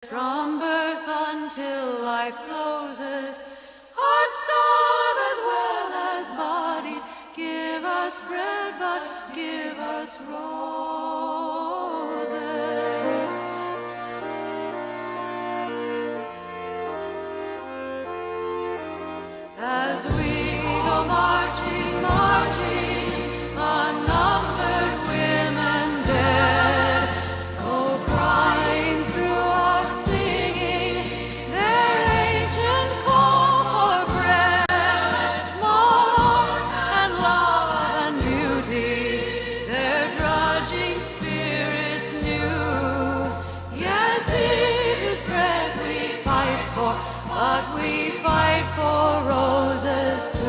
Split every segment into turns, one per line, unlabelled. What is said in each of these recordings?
From birth until life closes, hearts starve as well as bodies. Give us bread, but give us roses. As we go marching, marching, unnumbered women dead, go crying through our singing their ancient call for bread. Small art and love and beauty, their drudging spirits new. Yes, it is bread we fight for, but we fight for roses too.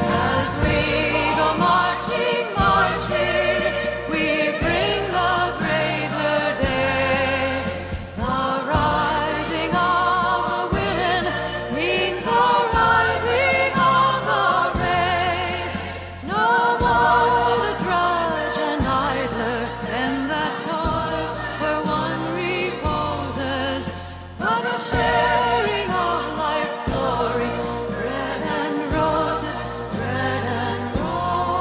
As we go marching, marching, we bring the greater days. The rising of the women means the rising of the race. No more the drudge and idler tend that toil where one reposes, but a sharing of life's glories. Bread and roses, bread and roses.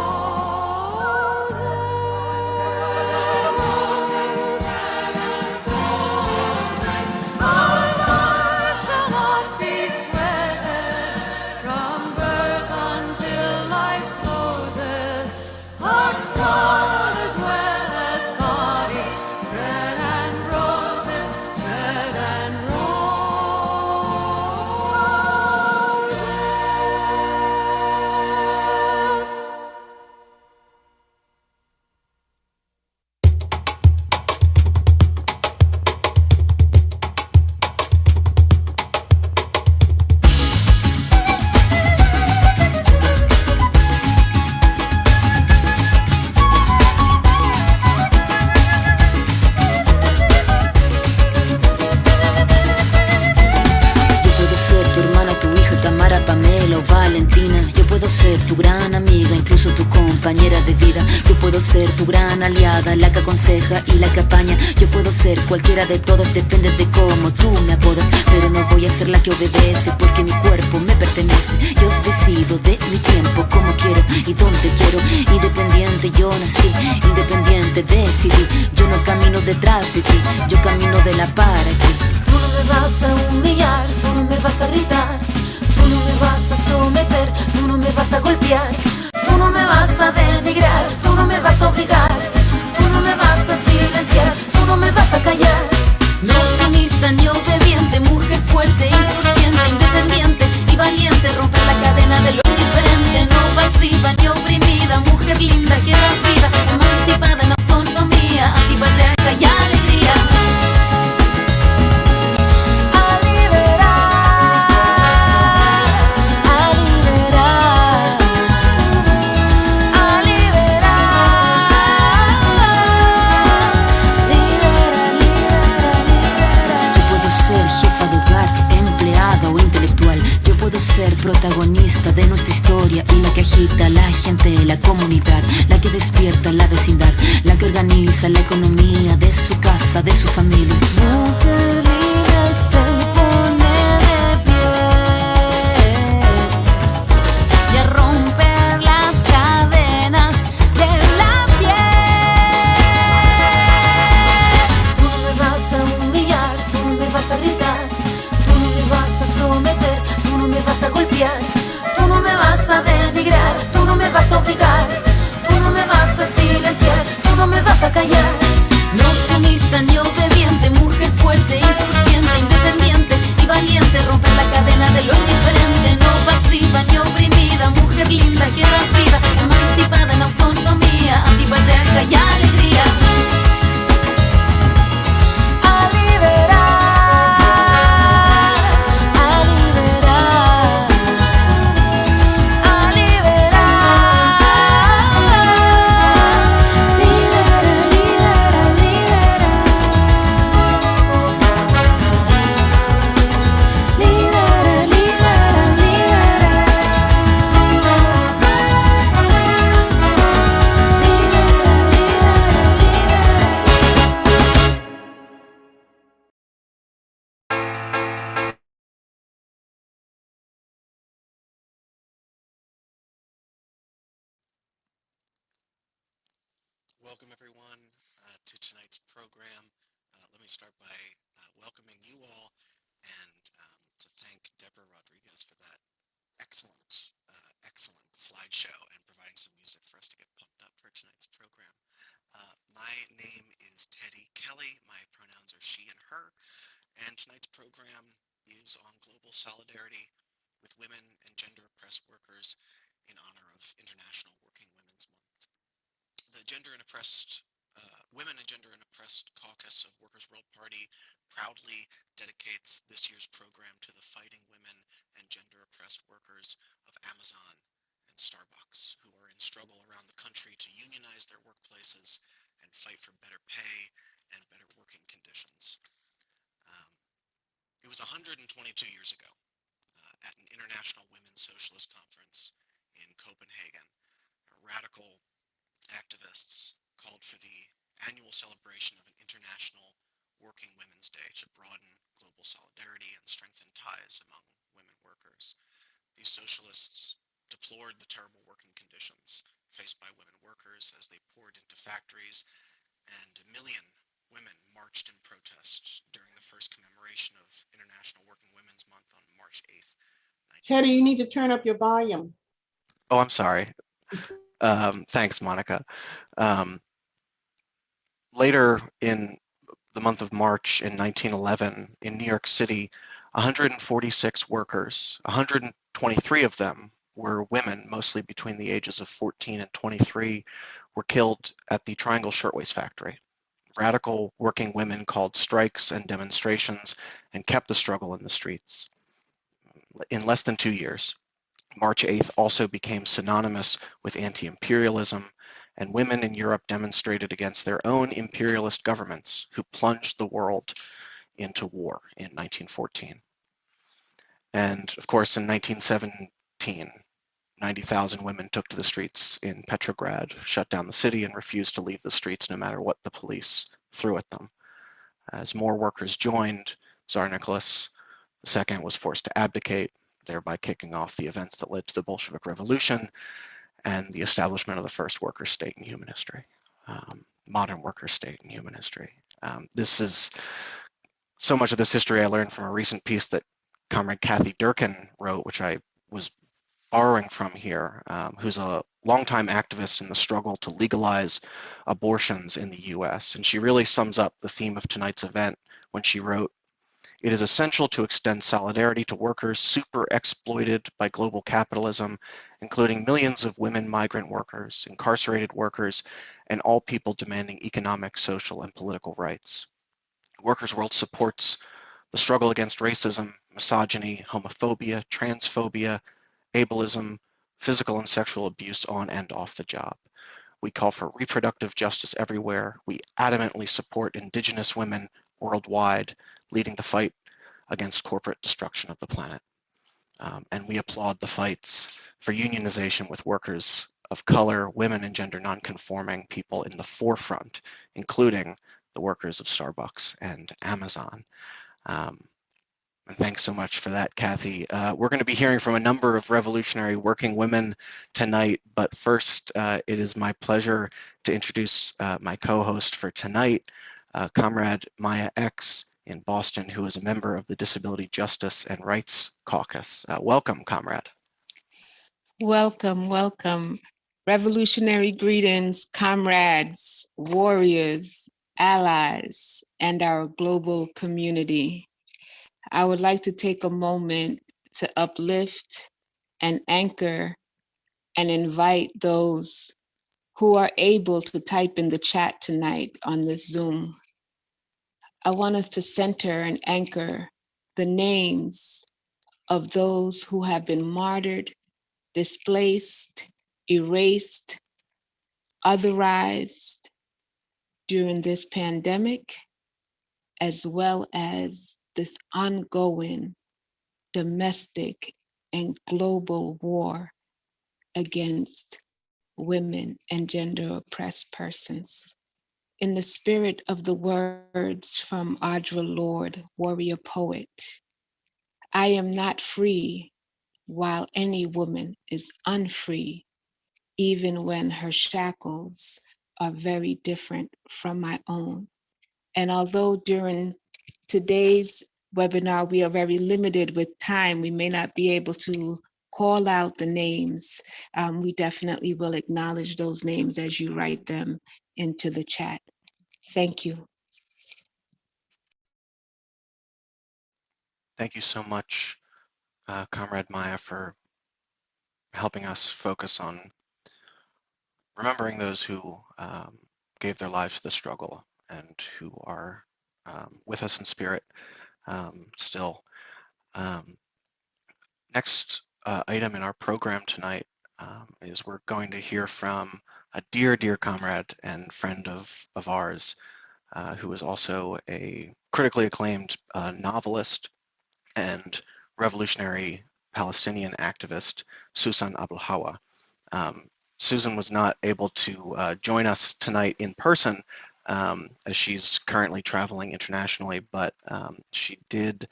My life shall not be sweated from birth until life closes. Hearts starve as well as bodies. Bread and roses, bread and roses.
Yo puedo ser tu hermana, tu hija, Tamara, Pamela o Valentina. Yo puedo ser tu gran amiga, incluso tu compañera de vida. Yo puedo ser tu gran aliada, la que aconseja y la que apaña. Yo puedo ser cualquiera de todas, depende de cómo tú me apodas. Pero no voy a ser la que obedece, porque mi cuerpo me pertenece. Yo decido de mi tiempo, como quiero y donde quiero. Independiente yo nací, independiente decidí. Yo no camino detrás de ti, yo camino de la para aquí.
Tú no me vas a humillar, tú no me vas a gritar, tú no me vas a someter, tú no me vas a golpear, tú no me vas a denigrar, tú no me vas a obligar, tú no me vas a silenciar, tú no me vas a callar. No sumisa ni obediente, mujer fuerte, insurgente, independiente y valiente, romper la cadena de lo indiferente. No pasiva ni oprimida, mujer linda que das vida, emancipada en autonomía, antipatriarca y alegría. A liberar, a liberar, a liberar. Libera, libera, libera.
Yo puedo ser jefa de hogar, empleada o intelectual. Yo puedo ser protagonista de nuestra historia y la que agita a la gente, la comunidad, la que despierta la vecindad, la que organiza la economía de su casa, de su familia.
Mujer libre se pone de pie y a romper las cadenas de la piel. Tú no me vas a humillar, tú no me vas a gritar, tú no me vas a someter, tú no me vas a golpear, tú no me vas a denigrar, tú no me vas a obligar, tú no me vas a silenciar, tú no me vas a callar. No sumisa ni obediente, mujer fuerte, insurgente, independiente y valiente, romper la cadena de lo indiferente. No pasiva ni oprimida, mujer linda que das vida, emancipada en autonomía, antipatriarca y alegría. A liberar, a liberar, a liberar. Libera, libera, libera.
everyone, to tonight's program. Let me start by welcoming you all and to thank Deborah Rodriguez for that excellent slideshow and providing some music for us to get pumped up for tonight's program. My name is Teddy Kelly. My pronouns are she and her, and tonight's program is on global solidarity with women and gender oppressed workers in honor of International Working Women's Month. The Women and Gender and Oppressed Caucus of Workers' World Party proudly dedicates this year's program to the fighting women and gender oppressed workers of Amazon and Starbucks, who are in struggle around the country to unionize their workplaces and fight for better pay and better working conditions. It was 122 years ago at an International Women's Socialist Conference in Copenhagen. Radical activists called for the annual celebration of an International Working Women's Day to broaden global solidarity and strengthen ties among women workers. These socialists deplored the terrible working conditions faced by women workers as they poured into factories, and 1 million women marched in protest during the first commemoration of International Working Women's Month on March 8th.
Teddy, you need to turn up your volume.
Oh, I'm sorry. Thanks, Monica. Later in the month of March in 1911, in New York City, 146 workers, 123 of them were women, mostly between the ages of 14 and 23, were killed at the Triangle Shirtwaist Factory. Radical working women called strikes and demonstrations and kept the struggle in the streets. In less than 2 years, March 8th also became synonymous with anti-imperialism, and women in Europe demonstrated against their own imperialist governments who plunged the world into war in 1914. And of course, in 1917, 90,000 women took to the streets in Petrograd, shut down the city, and refused to leave the streets no matter what the police threw at them. As more workers joined, Tsar Nicholas II was forced to abdicate, thereby kicking off the events that led to the Bolshevik Revolution and the establishment of the first worker state in human history, modern worker state in human history. This is so much of this history I learned from a recent piece that Comrade Kathy Durkin wrote, which I was borrowing from here, who's a longtime activist in the struggle to legalize abortions in the US. And she really sums up the theme of tonight's event when she wrote, "It is essential to extend solidarity to workers super exploited by global capitalism, including millions of women migrant workers, incarcerated workers, and all people demanding economic, social, and political rights. Workers' World supports the struggle against racism, misogyny, homophobia, transphobia, ableism, physical and sexual abuse on and off the job. We call for reproductive justice everywhere. We adamantly support Indigenous women worldwide, leading the fight against corporate destruction of the planet. And we applaud the fights for unionization with workers of color, women, and gender nonconforming people in the forefront, including the workers of Starbucks and Amazon." And thanks so much for that, Kathy. We're going to be hearing from a number of revolutionary working women tonight, but first, it is my pleasure to introduce my co-host for tonight, Comrade mYia X in Boston, who is a member of the Disability Justice and Rights Caucus. Welcome, Comrade.
Welcome, welcome. Revolutionary greetings, comrades, warriors, allies, and our global community. I would like to take a moment to uplift and anchor and invite those who are able to type in the chat tonight on this Zoom. I want us to center and anchor the names of those who have been martyred, displaced, erased, otherized during this pandemic, as well as this ongoing domestic and global war against women and gender oppressed persons. In the spirit of the words from Audre Lorde, warrior poet, I am not free while any woman is unfree, even when her shackles are very different from my own. And although during today's webinar, we are very limited with time, we may not be able to call out the names. We definitely will acknowledge those names as you write them into the chat. Thank you.
Thank you so much, Comrade mYia, for helping us focus on remembering those who gave their lives to the struggle and who are with us in spirit still. Next item in our program tonight is we're going to hear from a dear, dear comrade and friend of ours who is also a critically acclaimed novelist and revolutionary Palestinian activist, Susan Abu Hawa. Susan was not able to join us tonight in person as she's currently traveling internationally, but she did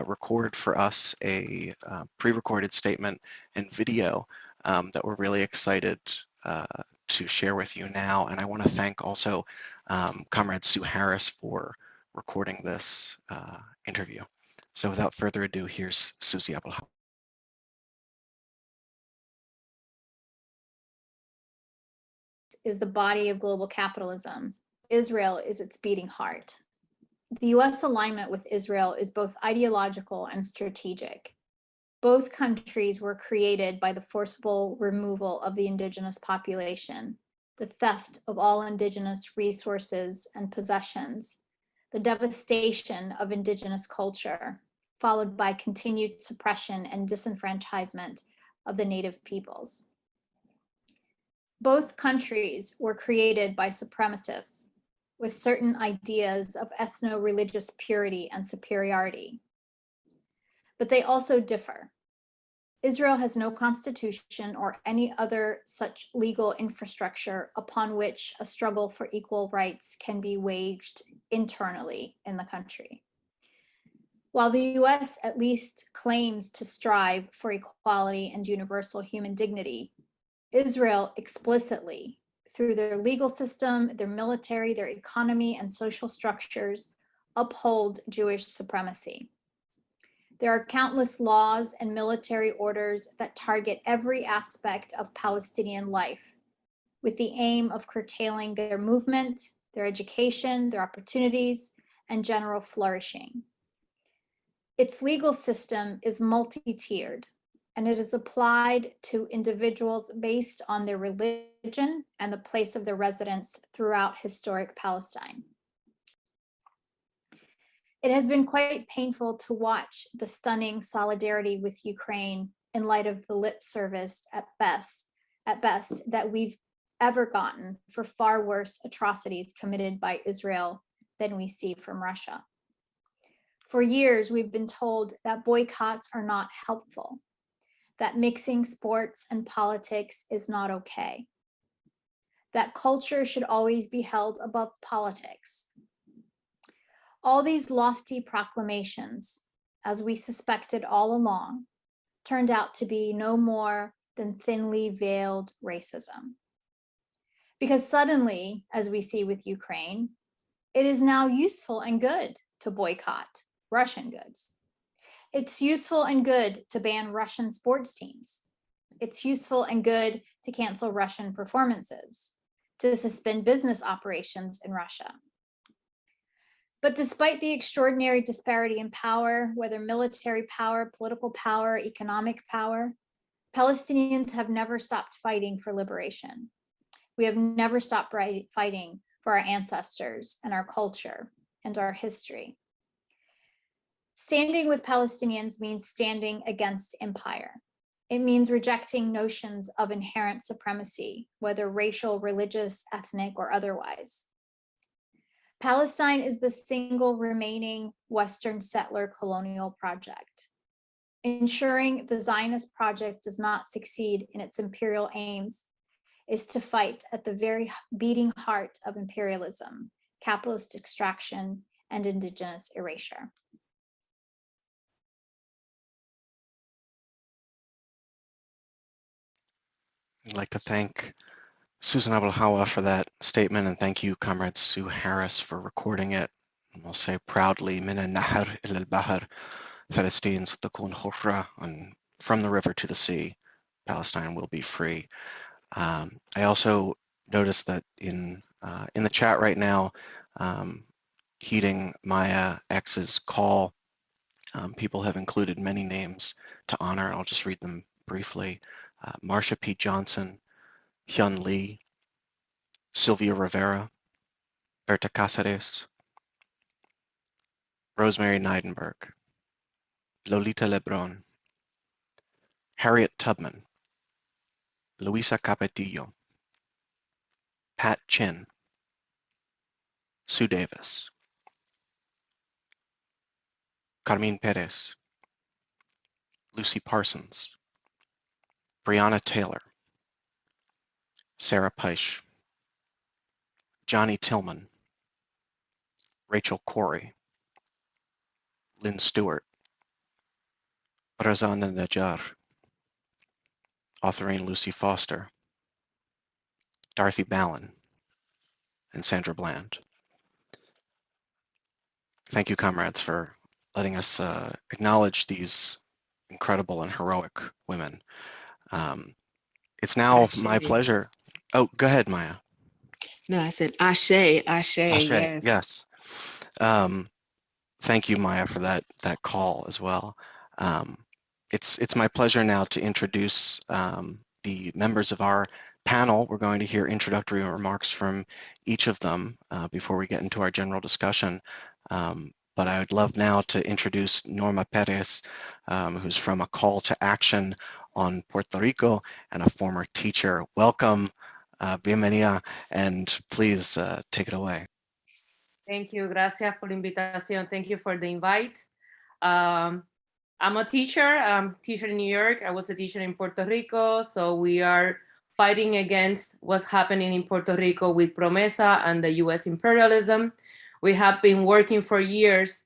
record for us a pre-recorded statement and video that we're really excited to share with you now. And I want to thank also Comrade Sue Harris for recording this interview. So without further ado, here's Susie Abu Hawa.
Is the body of global capitalism. Israel is its beating heart. The US alignment with Israel is both ideological and strategic. Both countries were created by the forcible removal of the indigenous population, the theft of all indigenous resources and possessions, the devastation of indigenous culture, followed by continued suppression and disenfranchisement of the native peoples. Both countries were created by supremacists with certain ideas of ethno-religious purity and superiority. But they also differ. Israel has no constitution or any other such legal infrastructure upon which a struggle for equal rights can be waged internally in the country. While the US at least claims to strive for equality and universal human dignity, Israel explicitly, through their legal system, their military, their economy, and social structures, uphold Jewish supremacy. There are countless laws and military orders that target every aspect of Palestinian life, with the aim of curtailing their movement, their education, their opportunities, and general flourishing. Its legal system is multi-tiered, and it is applied to individuals based on their religion and the place of their residence throughout historic Palestine. It has been quite painful to watch the stunning solidarity with Ukraine in light of the lip service at best that we've ever gotten for far worse atrocities committed by Israel than we see from Russia. For years, we've been told that boycotts are not helpful, that mixing sports and politics is not okay, that culture should always be held above politics. All these lofty proclamations, as we suspected all along, turned out to be no more than thinly veiled racism. Because suddenly, as we see with Ukraine, it is now useful and good to boycott Russian goods. It's useful and good to ban Russian sports teams. It's useful and good to cancel Russian performances, to suspend business operations in Russia. But despite the extraordinary disparity in power, whether military power, political power, economic power, Palestinians have never stopped fighting for liberation. We have never stopped fighting for our ancestors and our culture and our history. Standing with Palestinians means standing against empire. It means rejecting notions of inherent supremacy, whether racial, religious, ethnic, or otherwise. Palestine is the single remaining Western settler colonial project. Ensuring the Zionist project does not succeed in its imperial aims is to fight at the very beating heart of imperialism, capitalist extraction, and indigenous erasure.
I'd like to thank Susan Abelhawa for that statement, and thank you, Comrade Sue Harris, for recording it. And we'll say proudly, من النهر إلى البحر, Palestine ستكون حرة, and from the river to the sea, Palestine will be free. I also noticed that in the chat right now, heeding mYia X's call, people have included many names to honor. I'll just read them briefly. Marsha P. Johnson, Hyun Lee, Sylvia Rivera, Berta Cáceres, Rosemary Neidenberg, Lolita Lebron, Harriet Tubman, Luisa Capetillo, Pat Chin, Sue Davis, Carmen Perez, Lucy Parsons, Breonna Taylor, Sarah Peisch, Johnny Tillman, Rachel Corey, Lynn Stewart, Razana Najjar, Authorine Lucy Foster, Dorothy Ballin, and Sandra Bland. Thank you, comrades, for letting us acknowledge these incredible and heroic women. It's now my pleasure. Oh, go ahead, mYia.
No, I said Ashe, Ashe, yes.
Yes. Thank you, mYia, for that call as well. It's my pleasure now to introduce the members of our panel. We're going to hear introductory remarks from each of them before we get into our general discussion. But I would love now to introduce Norma Pérez, who's from A Call to Action on Puerto Rico and a former teacher. Welcome, bienvenida, and please take it away.
Thank you. Gracias por la invitación. Thank you for the invite. I'm a teacher. I'm a teacher in New York. I was a teacher in Puerto Rico. So we are fighting against what's happening in Puerto Rico with Promesa and the US imperialism. We have been working for years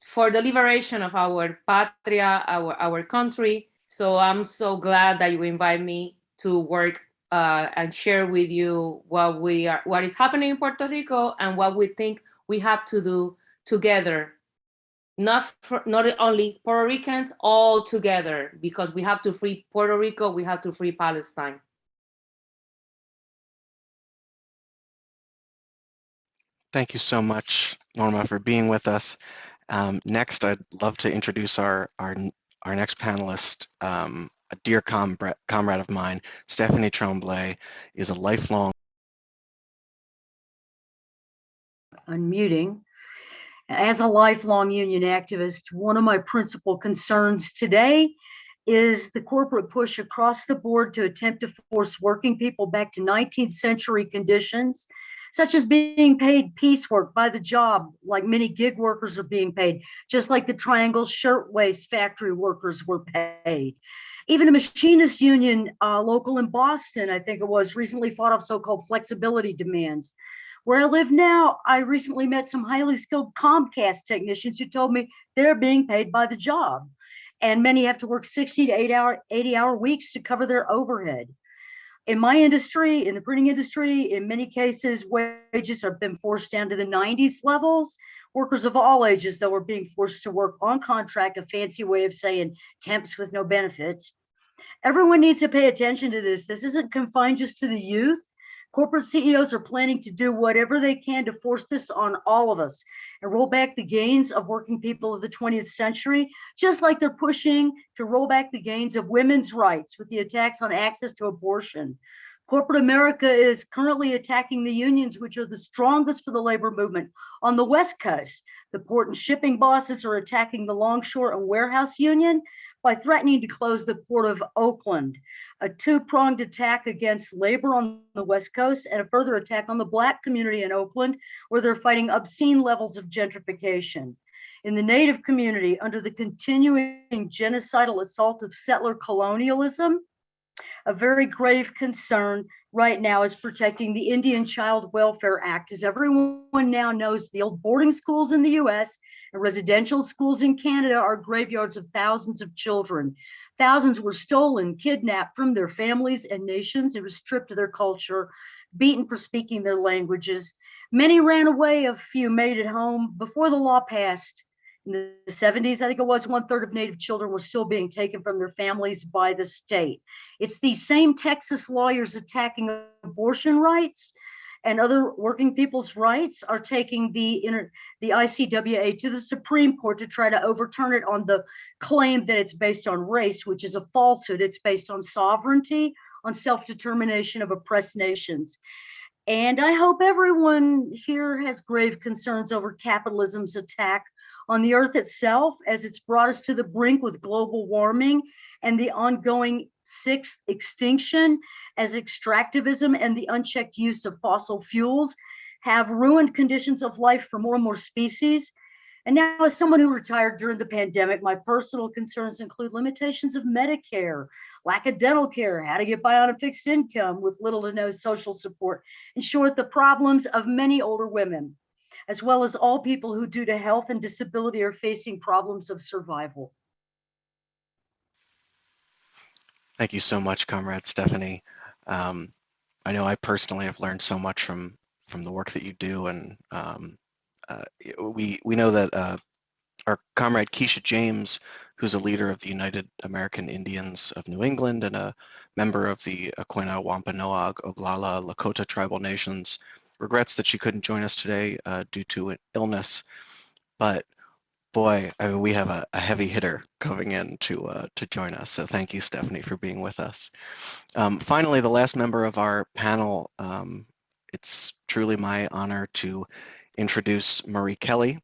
for the liberation of our patria, our country. So I'm so glad that you invite me to work and share with you what is happening in Puerto Rico and what we think we have to do together. Not only Puerto Ricans, all together, because we have to free Puerto Rico, we have to free Palestine.
Thank you so much, Norma, for being with us. Next, I'd love to introduce our next panelist, a dear comrade of mine. Stephanie Tromblay is a lifelong
unmuting. As a lifelong union activist, one of my principal concerns today is the corporate push across the board to attempt to force working people back to 19th century conditions, such as being paid piecework by the job, like many gig workers are being paid, just like the Triangle Shirtwaist factory workers were paid. Even a machinist union local in Boston, I think it was, recently fought off so-called flexibility demands. Where I live now, I recently met some highly skilled Comcast technicians who told me they're being paid by the job. And many have to work 60 to 80-hour weeks to cover their overhead. In my industry, in the printing industry, in many cases, wages have been forced down to the 90s levels. Workers of all ages, though, are being forced to work on contract, a fancy way of saying temps with no benefits. Everyone needs to pay attention to this. This isn't confined just to the youth. Corporate CEOs are planning to do whatever they can to force this on all of us and roll back the gains of working people of the 20th century, just like they're pushing to roll back the gains of women's rights with the attacks on access to abortion. Corporate America is currently attacking the unions, which are the strongest for the labor movement on the West Coast. The port and shipping bosses are attacking the longshore and warehouse union by threatening to close the port of Oakland, a two-pronged attack against labor on the West Coast and a further attack on the Black community in Oakland, where they're fighting obscene levels of gentrification. In the Native community, under the continuing genocidal assault of settler colonialism, a very grave concern, right now is protecting the Indian Child Welfare Act. As everyone now knows, the old boarding schools in the US and residential schools in Canada are graveyards of thousands of children. Thousands were stolen, kidnapped from their families and nations, and were stripped of their culture, beaten for speaking their languages. Many ran away, a few made it home before the law passed. In the 70s, I think it was, 1/3 of Native children were still being taken from their families by the state. It's these same Texas lawyers attacking abortion rights and other working people's rights are taking the ICWA to the Supreme Court to try to overturn it on the claim that it's based on race, which is a falsehood. It's based on sovereignty, on self-determination of oppressed nations. And I hope everyone here has grave concerns over capitalism's attack on the earth itself, as it's brought us to the brink with global warming and the ongoing sixth extinction, as extractivism and the unchecked use of fossil fuels have ruined conditions of life for more and more species. And now, as someone who retired during the pandemic, my personal concerns include limitations of Medicare, lack of dental care, how to get by on a fixed income with little to no social support, in short, the problems of many older women, as well as all people who, due to health and disability, are facing problems of survival.
Thank you so much, Comrade Stephanie. I know I personally have learned so much from the work that you do, and we know that our comrade Keisha James, who's a leader of the United American Indians of New England and a member of the Aquinnah, Wampanoag, Oglala, Lakota tribal nations, regrets that she couldn't join us today due to an illness. But boy, I mean, we have a heavy hitter coming in to join us. So thank you, Stephanie, for being with us. Finally, the last member of our panel, it's truly my honor to introduce Marie Kelly,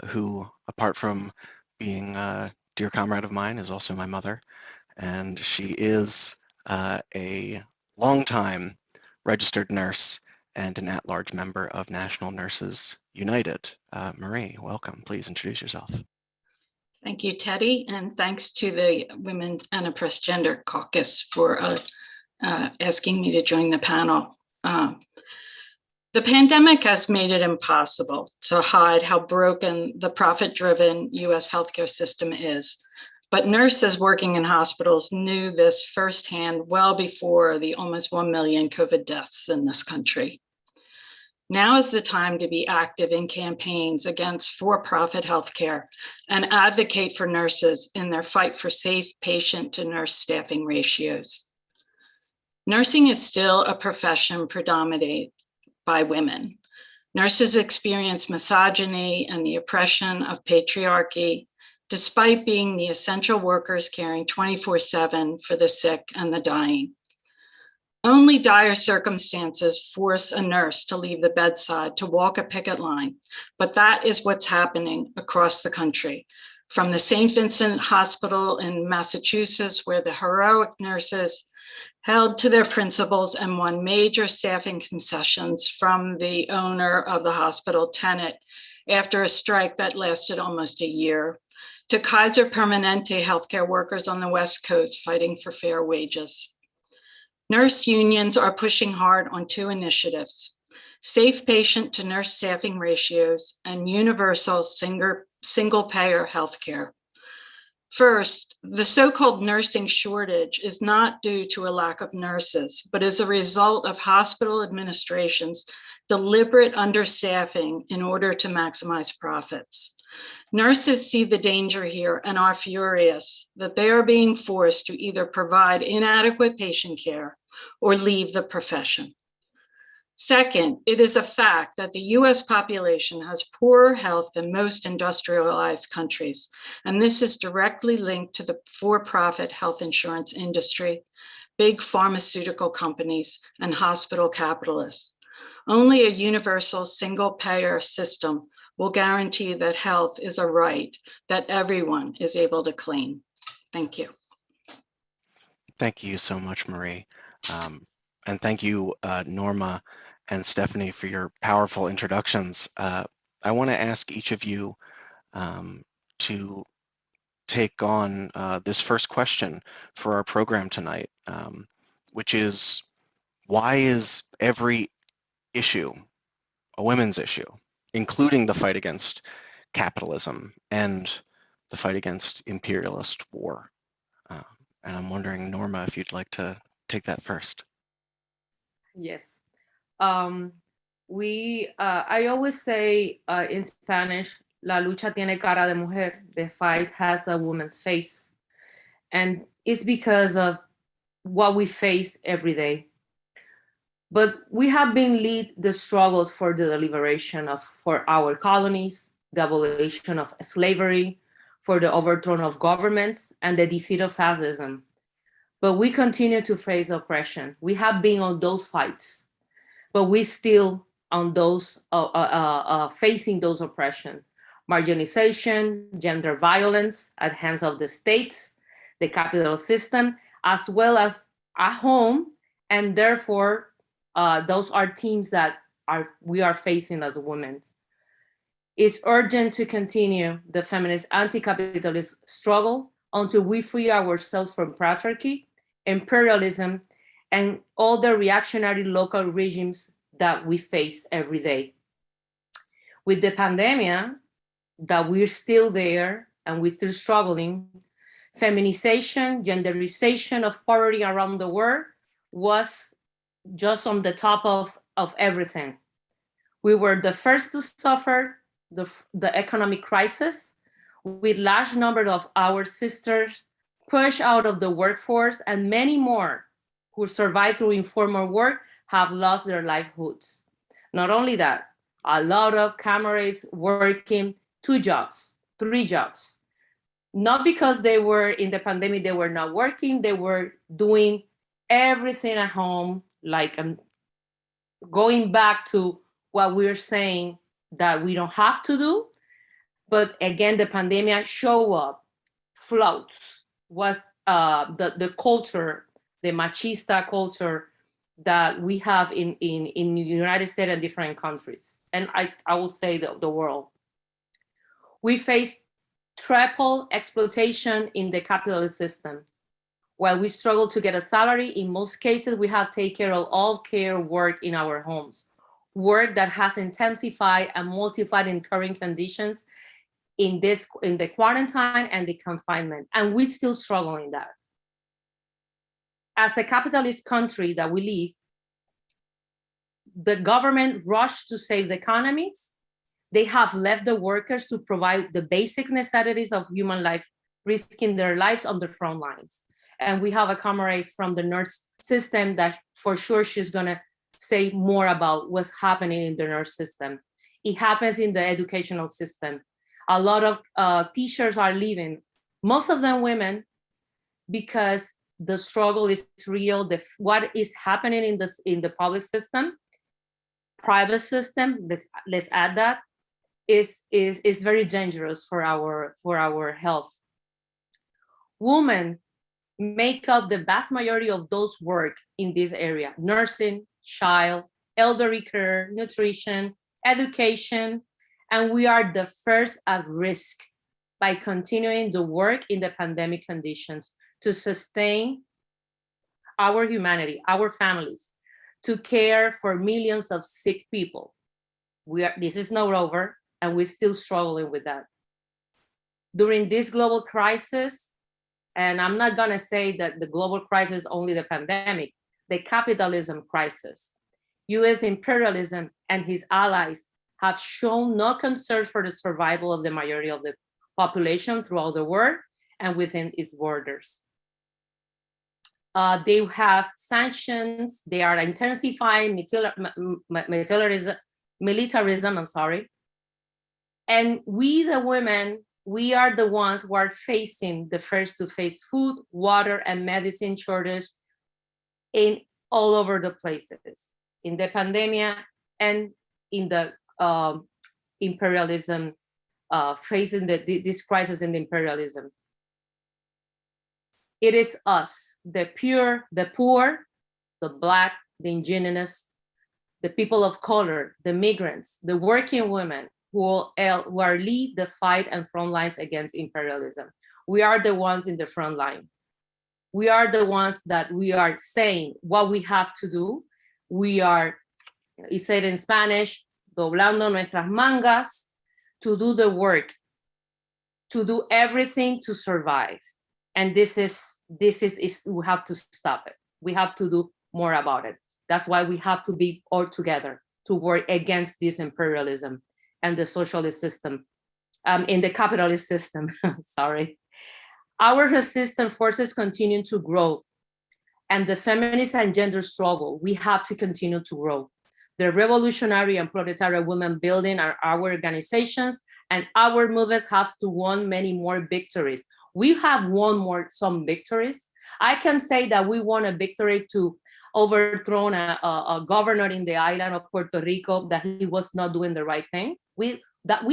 who, apart from being a dear comrade of mine, is also my mother. And she is a longtime registered nurse and an at-large member of National Nurses United. Marie, welcome. Please introduce yourself.
Thank you, Teddy, and thanks to the Women and Oppressed Gender Caucus for asking me to join the panel. The pandemic has made it impossible to hide how broken the profit-driven US healthcare system is. But nurses working in hospitals knew this firsthand well before the almost 1 million COVID deaths in this country. Now is the time to be active in campaigns against for-profit healthcare and advocate for nurses in their fight for safe patient-to-nurse staffing ratios. Nursing is still a profession predominated by women. Nurses experience misogyny and the oppression of patriarchy, despite being the essential workers caring 24/7 for the sick and the dying. Only dire circumstances force a nurse to leave the bedside to walk a picket line, but that is what's happening across the country. From the St. Vincent Hospital in Massachusetts, where the heroic nurses held to their principles and won major staffing concessions from the owner of the hospital tenant after a strike that lasted almost a year, to Kaiser Permanente healthcare workers on the West Coast fighting for fair wages. Nurse unions are pushing hard on two initiatives: safe patient-to-nurse staffing ratios and universal single-payer healthcare. First, the so-called nursing shortage is not due to a lack of nurses, but is a result of hospital administrations' deliberate understaffing in order to maximize profits. Nurses see the danger here and are furious that they are being forced to either provide inadequate patient care or leave the profession. Second, it is a fact that the US population has poorer health than most industrialized countries, and this is directly linked to the for-profit health insurance industry, big pharmaceutical companies, and hospital capitalists. Only a universal single-payer system will guarantee that health is a right that everyone is able to claim. Thank you.
Thank you so much, Marie. And thank you, Norma and Stephanie, for your powerful introductions. I want to ask each of you to take on this first question for our program tonight, which is, Why is every issue a women's issue, including the fight against capitalism and the fight against imperialist war? And I'm wondering, Norma, if you'd like to take that first.
Yes. I always say in Spanish, la lucha tiene cara de mujer. The fight has a woman's face. And it's because of what we face every day. But we have been lead the struggles for the liberation for our colonies, the abolition of slavery, for the overthrow of governments, and the defeat of fascism. But we continue to face oppression. We have been on those fights, but we still on those facing those oppression, marginalization, gender violence at hands of the states, the capital system, as well as at home, and therefore those are themes that we are facing as women. It's urgent to continue the feminist anti-capitalist struggle until we free ourselves from patriarchy, imperialism, and all the reactionary local regimes that we face every day. With the pandemic, that we're still there and we're still struggling, feminization, genderization of poverty around the world was just on the top of everything. We were the first to suffer the economic crisis, with large number of our sisters pushed out of the workforce, and many more who survived through informal work have lost their livelihoods. Not only that, a lot of comrades working 2 jobs, 3 jobs. Not because they were in the pandemic, they were not working, they were doing everything at home, like going back to what we're saying that we don't have to do. But again, the pandemic show up, floats what the culture, the machista culture that we have in the United States and different countries. And I will say the world. We face triple exploitation in the capitalist system. While we struggle to get a salary, in most cases, we have to take care of all care work in our homes. Work that has intensified and multiplied in current conditions in the quarantine and the confinement. And we're still struggling that. As a capitalist country that we live, the government rushed to save the economies. They have left the workers to provide the basic necessities of human life, risking their lives on the front lines. And we have a comrade from the nurse system that for sure she's gonna say more about what's happening in the nurse system. It happens in the educational system. A lot of teachers are leaving, most of them women, because the struggle is real. What is happening in the public system, private system, let's add that, is very dangerous for our health. Women make up the vast majority of those work in this area: nursing, child, elderly care, nutrition, education, and we are the first at risk by continuing the work in the pandemic conditions to sustain our humanity, our families, to care for millions of sick people. This is not over, and we're still struggling with that. During this global crisis, and I'm not gonna say that the global crisis is only the pandemic, the capitalism crisis, US imperialism and his allies have shown no concern for the survival of the majority of the population throughout the world and within its borders. They have sanctions, they are intensifying militarism, and we, the women, we are the ones who are facing the first to face food, water, and medicine shortage in all over the places, in the pandemic and in the imperialism, facing this crisis in the imperialism. It is us, the poor, the Black, the indigenous, the people of color, the migrants, the working women who are lead the fight and front lines against imperialism. We are the ones in the front line. We are the ones that we are saying what we have to do, We are, he said in Spanish, doblando nuestras mangas to do the work, to do everything to survive. And this is we have to stop it. We have to do more about it. That's why we have to be all together to work against this imperialism and the socialist system, in the capitalist system, sorry. Our resistance forces continue to grow, and the feminist and gender struggle, we have to continue to grow. The revolutionary and proletariat women building are our organizations, and our movements have to won many more victories. We have won some victories. I can say that we won a victory to overthrow a governor in the island of Puerto Rico that he was not doing the right thing. We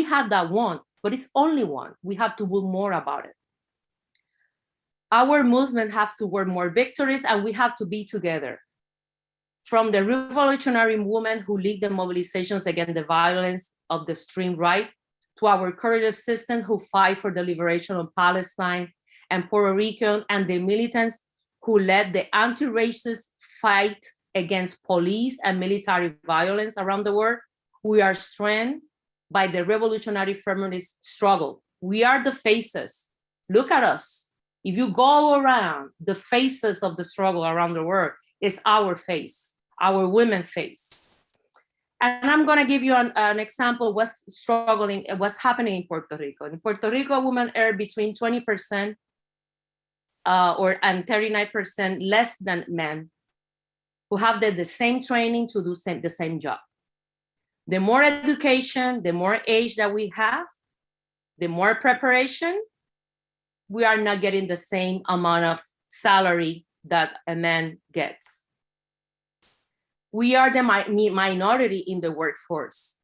had that one, but it's only one. We have to do more about it. Our movement has to work more victories, and we have to be together. From the revolutionary women who lead the mobilizations against the violence of the extreme right, to our courageous sisters who fight for the liberation of Palestine and Puerto Rico, and the militants who led the anti-racist fight against police and military violence around the world, we are strengthened by the revolutionary feminist struggle. We are the faces. Look at us. If you go around, the faces of the struggle around the world is our face, our women's face. And I'm gonna give you an example of what's happening in Puerto Rico. In Puerto Rico, women earn between 20% and 39% less than men who have the same training to do the same job. The more education, the more age that we have, the more preparation, we are not getting the same amount of salary that a man gets. We are the minority in the workforce.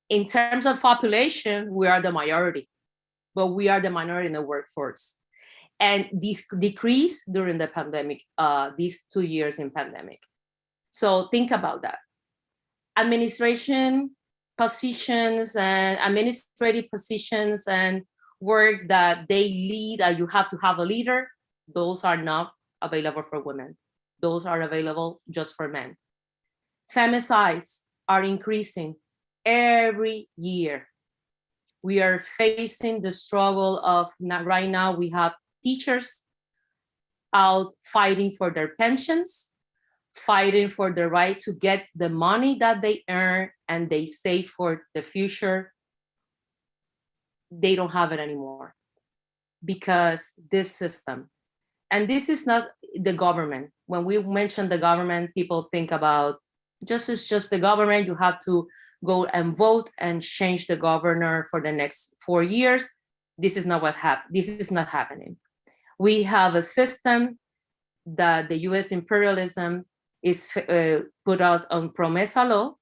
In terms of population, we are the majority, but we are the minority in the workforce. And this decreased during the pandemic, these 2 years in pandemic. So think about that. Administration positions and administrative positions and work that they lead, that you have to have a leader, those are not available for women. Those are available just for men. Femicides are increasing every year. We are facing the struggle of, right now we have teachers out fighting for their pensions, fighting for the right to get the money that they earn and they save for the future. They don't have it anymore because this system, and this is not the government. When we mention the government, people think about it's just the government. You have to go and vote and change the governor for the next 4 years. This is not what happened. This is not happening. We have a system that the US imperialism is put us on promesa law,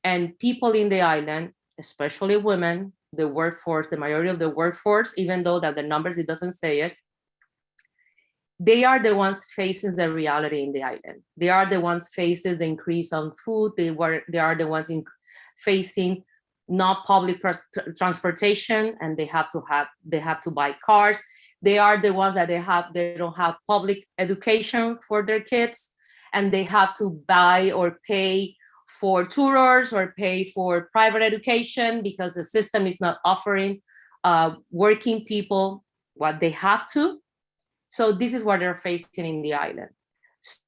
and people in the island, especially women, the workforce, the majority of the workforce, even though that the numbers, it doesn't say it, they are the ones facing the reality in the island. They are the ones facing the increase on food. They are the ones facing not public transportation, and they have to buy cars. They are the ones that they don't have public education for their kids, and they have to buy or pay for tutors or pay for private education because the system is not offering working people what they have to. So this is what they're facing in the island.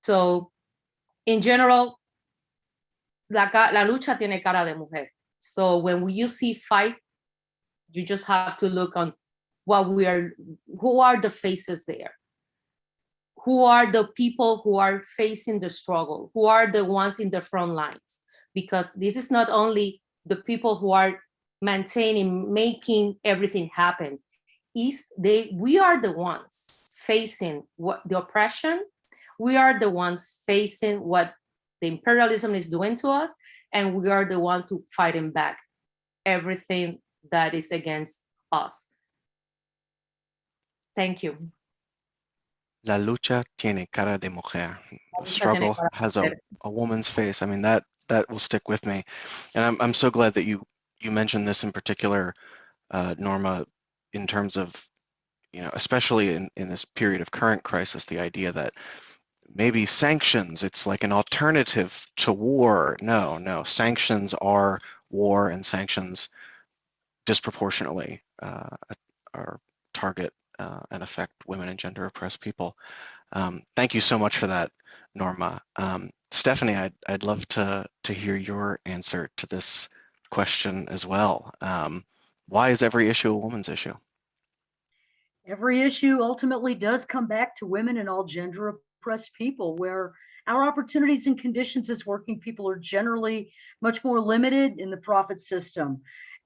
So in general, la lucha tiene cara de mujer. So when you see fight, you just have to look on who are the faces there? Who are the people who are facing the struggle? Who are the ones in the front lines? Because this is not only the people who are making everything happen. We are the ones facing the oppression. We are the ones facing what the imperialism is doing to us, and we are the ones to fighting back everything that is against us. Thank you.
La lucha tiene cara de mujer. The struggle has a woman's face. I mean, that will stick with me. And I'm so glad that you mentioned this in particular, Norma, in terms of, especially in this period of current crisis, the idea that maybe sanctions, it's like an alternative to war. No, sanctions are war, and sanctions disproportionately are target and affect women and gender oppressed people. Thank you so much for that, Norma. Stephanie, I'd love to hear your answer to this question as well. Why is every issue a woman's issue?
Every issue ultimately does come back to women and all gender oppressed people, where our opportunities and conditions as working people are generally much more limited in the profit system.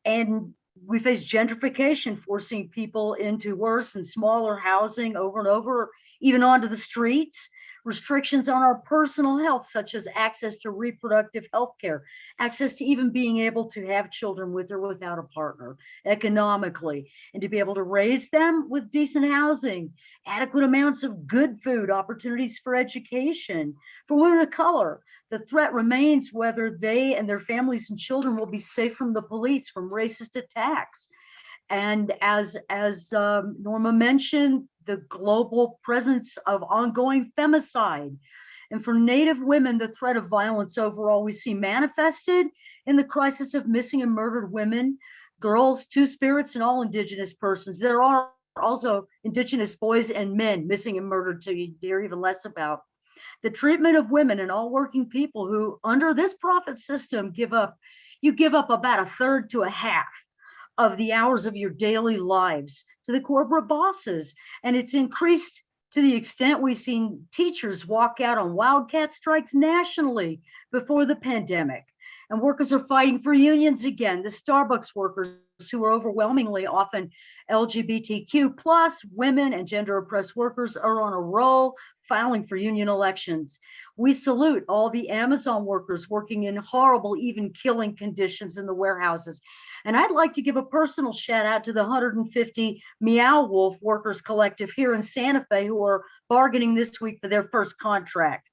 And we face gentrification, forcing people into worse and smaller housing over and over, even onto the streets. Restrictions on our personal health, such as access to reproductive health care, access to even being able to have children with or without a partner economically, and to be able to raise them with decent housing, adequate amounts of good food, opportunities for education. For women of color, the threat remains whether they and their families and children will be safe from the police, from racist attacks. And as Norma mentioned, the global presence of ongoing femicide. And for Native women, the threat of violence overall we see manifested in the crisis of missing and murdered women, girls, two-spirits, and all Indigenous persons. There are also Indigenous boys and men missing and murdered, to hear even less about. The treatment of women and all working people who, under this profit system, give up about a third to a half of the hours of your daily lives to the corporate bosses. And it's increased to the extent we've seen teachers walk out on wildcat strikes nationally before the pandemic. And workers are fighting for unions again. The Starbucks workers, who are overwhelmingly often LGBTQ plus women and gender oppressed workers, are on a roll filing for union elections. We salute all the Amazon workers working in horrible, even killing conditions in the warehouses. And I'd like to give a personal shout out to the 150 mYia Wolf Workers Collective here in Santa Fe, who are bargaining this week for their first contract.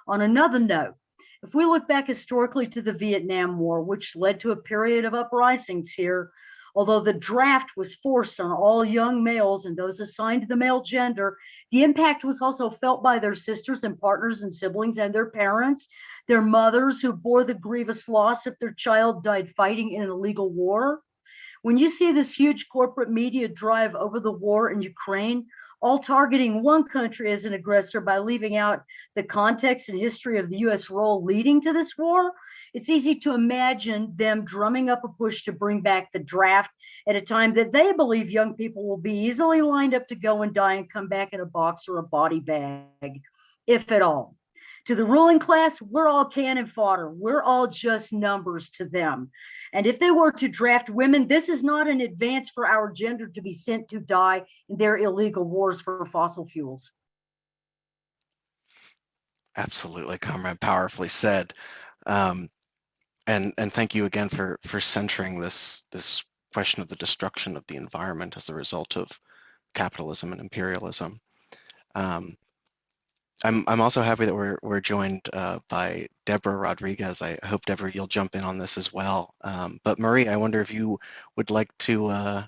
On another note, if we look back historically to the Vietnam War, which led to a period of uprisings here, although the draft was forced on all young males and those assigned to the male gender, the impact was also felt by their sisters and partners and siblings and their parents, their mothers who bore the grievous loss if their child died fighting in an illegal war. When you see this huge corporate media drive over the war in Ukraine, all targeting one country as an aggressor by leaving out the context and history of the US role leading to this war, it's easy to imagine them drumming up a push to bring back the draft at a time that they believe young people will be easily lined up to go and die and come back in a box or a body bag, if at all. To the ruling class, we're all cannon fodder. We're all just numbers to them. And if they were to draft women, this is not an advance for our gender to be sent to die in their illegal wars for fossil fuels.
Absolutely, comrade, powerfully said. And thank you again for centering this question of the destruction of the environment as a result of capitalism and imperialism. I'm also happy that we're joined by Deborah Rodriguez. I hope, Deborah, you'll jump in on this as well. But Marie, I wonder if you would like to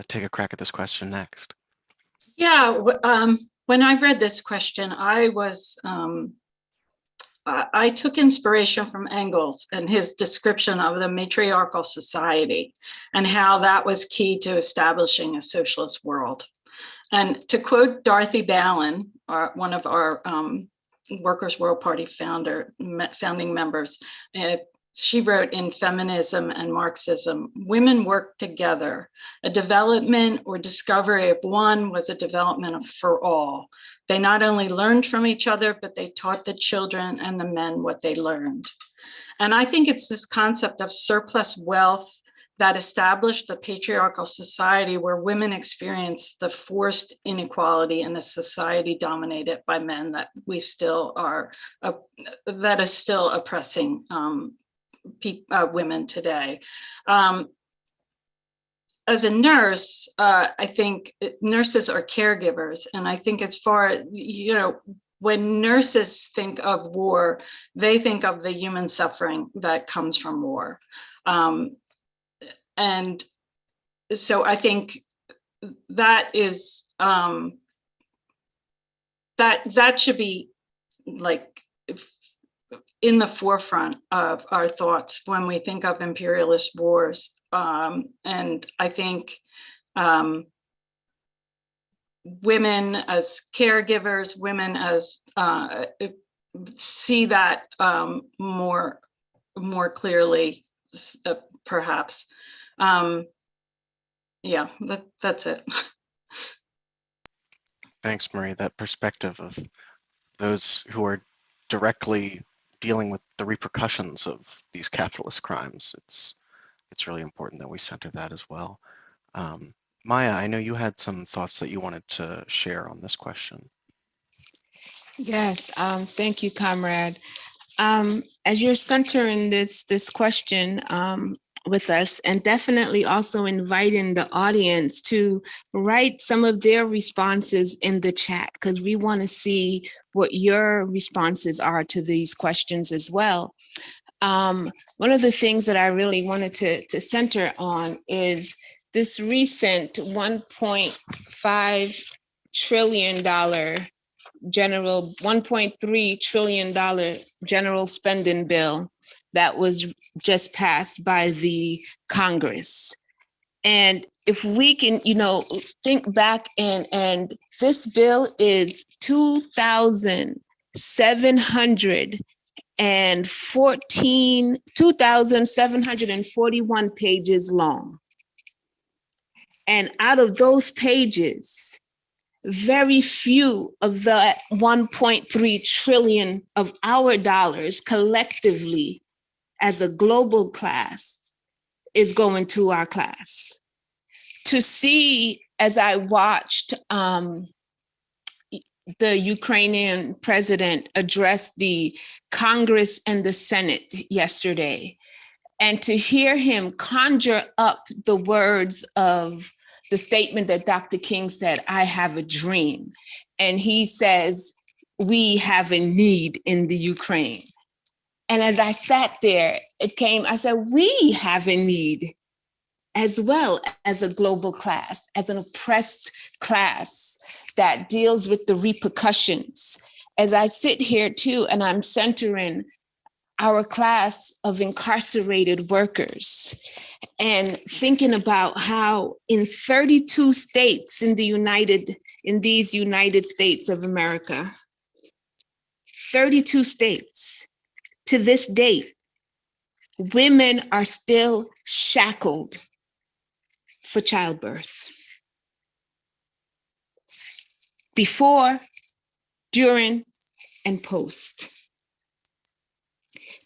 take a crack at this question next.
Yeah, when I read this question, I took inspiration from Engels and his description of the matriarchal society and how that was key to establishing a socialist world. And to quote Dorothy Ballin, one of our Workers' World Party founding members, she wrote in Feminism and Marxism, women work together. A development or discovery of one was a development for all. They not only learned from each other, but they taught the children and the men what they learned. And I think it's this concept of surplus wealth that established the patriarchal society where women experienced the forced inequality in a society dominated by men that we still are, that is still oppressing women today. As a nurse, I think nurses are caregivers. And I think as far, when nurses think of war, they think of the human suffering that comes from war. And so I think that is that should be like in the forefront of our thoughts when we think of imperialist wars. And I think women as caregivers, women as see that more clearly, perhaps. Yeah, that's it.
Thanks, Marie. That perspective of those who are directly dealing with the repercussions of these capitalist crimes, it's really important that we center that as well. mYia, I know you had some thoughts that you wanted to share on this question.
Yes, thank you, comrade. As you're centering this question with us, and definitely also inviting the audience to write some of their responses in the chat, because we want to see what your responses are to these questions as well. One of the things that I really wanted to center on is this recent $1.5 trillion $1.3 trillion general spending bill that was just passed by the Congress. And if we can, think back and this bill is 2,741 pages long. And out of those pages, very few of the 1.3 trillion of our dollars collectively as a global class is going to our class. To see, as I watched the Ukrainian president address the Congress and the Senate yesterday, and to hear him conjure up the words of the statement that Dr. King said, "I have a dream." And he says, "We have a need in the Ukraine." And as I sat there, I said, we have a need as well as a global class, as an oppressed class that deals with the repercussions. As I sit here too, and I'm centering our class of incarcerated workers and thinking about how in 32 states in these United States of America, 32 states, to this date, women are still shackled for childbirth. Before, during, and post.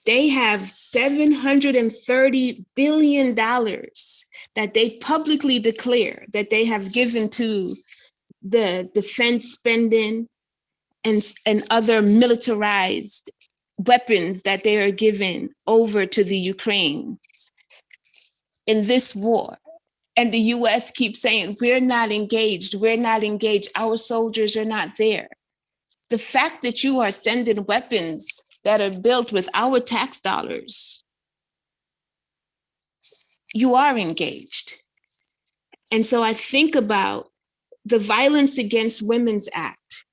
They have $730 billion that they publicly declare that they have given to the defense spending and other militarized weapons that they are giving over to the Ukraine in this war. And the US keeps saying, we're not engaged, our soldiers are not there. The fact that you are sending weapons that are built with our tax dollars, you are engaged. And so I think about the Violence Against Women's Act.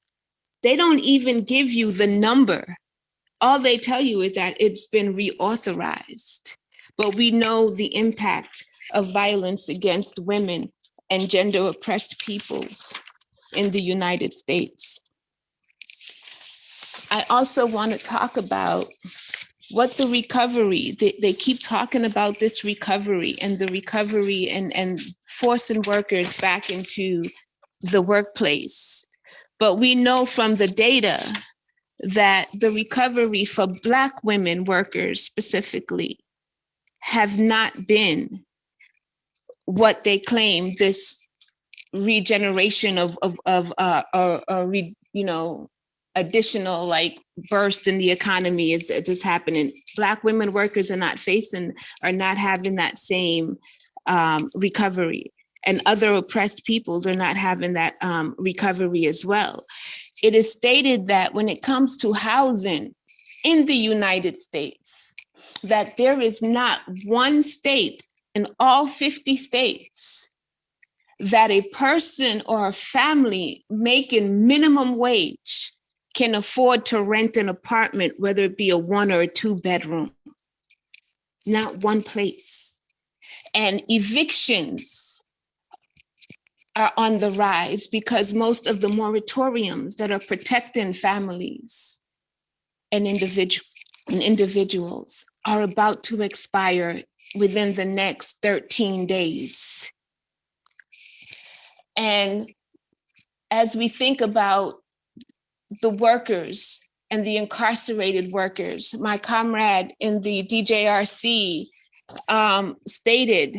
They don't even give you the number. All they tell you is that it's been reauthorized. But we know the impact of violence against women and gender oppressed peoples in the United States. I also want to talk about what the recovery, they keep talking about this recovery and the recovery and forcing workers back into the workplace. But we know from the data that the recovery for Black women workers specifically have not been what they claim this regeneration of additional like burst in the economy is happening. Black women workers are not having that same recovery, and other oppressed peoples are not having that recovery as well. It is stated that when it comes to housing in the United States, that there is not one state in all 50 states that a person or a family making minimum wage can afford to rent an apartment, whether it be a 1 or a 2 bedroom, not one place. And evictions are on the rise because most of the moratoriums that are protecting families and individuals are about to expire within the next 13 days. And as we think about the workers and the incarcerated workers, my comrade in the DJRC stated,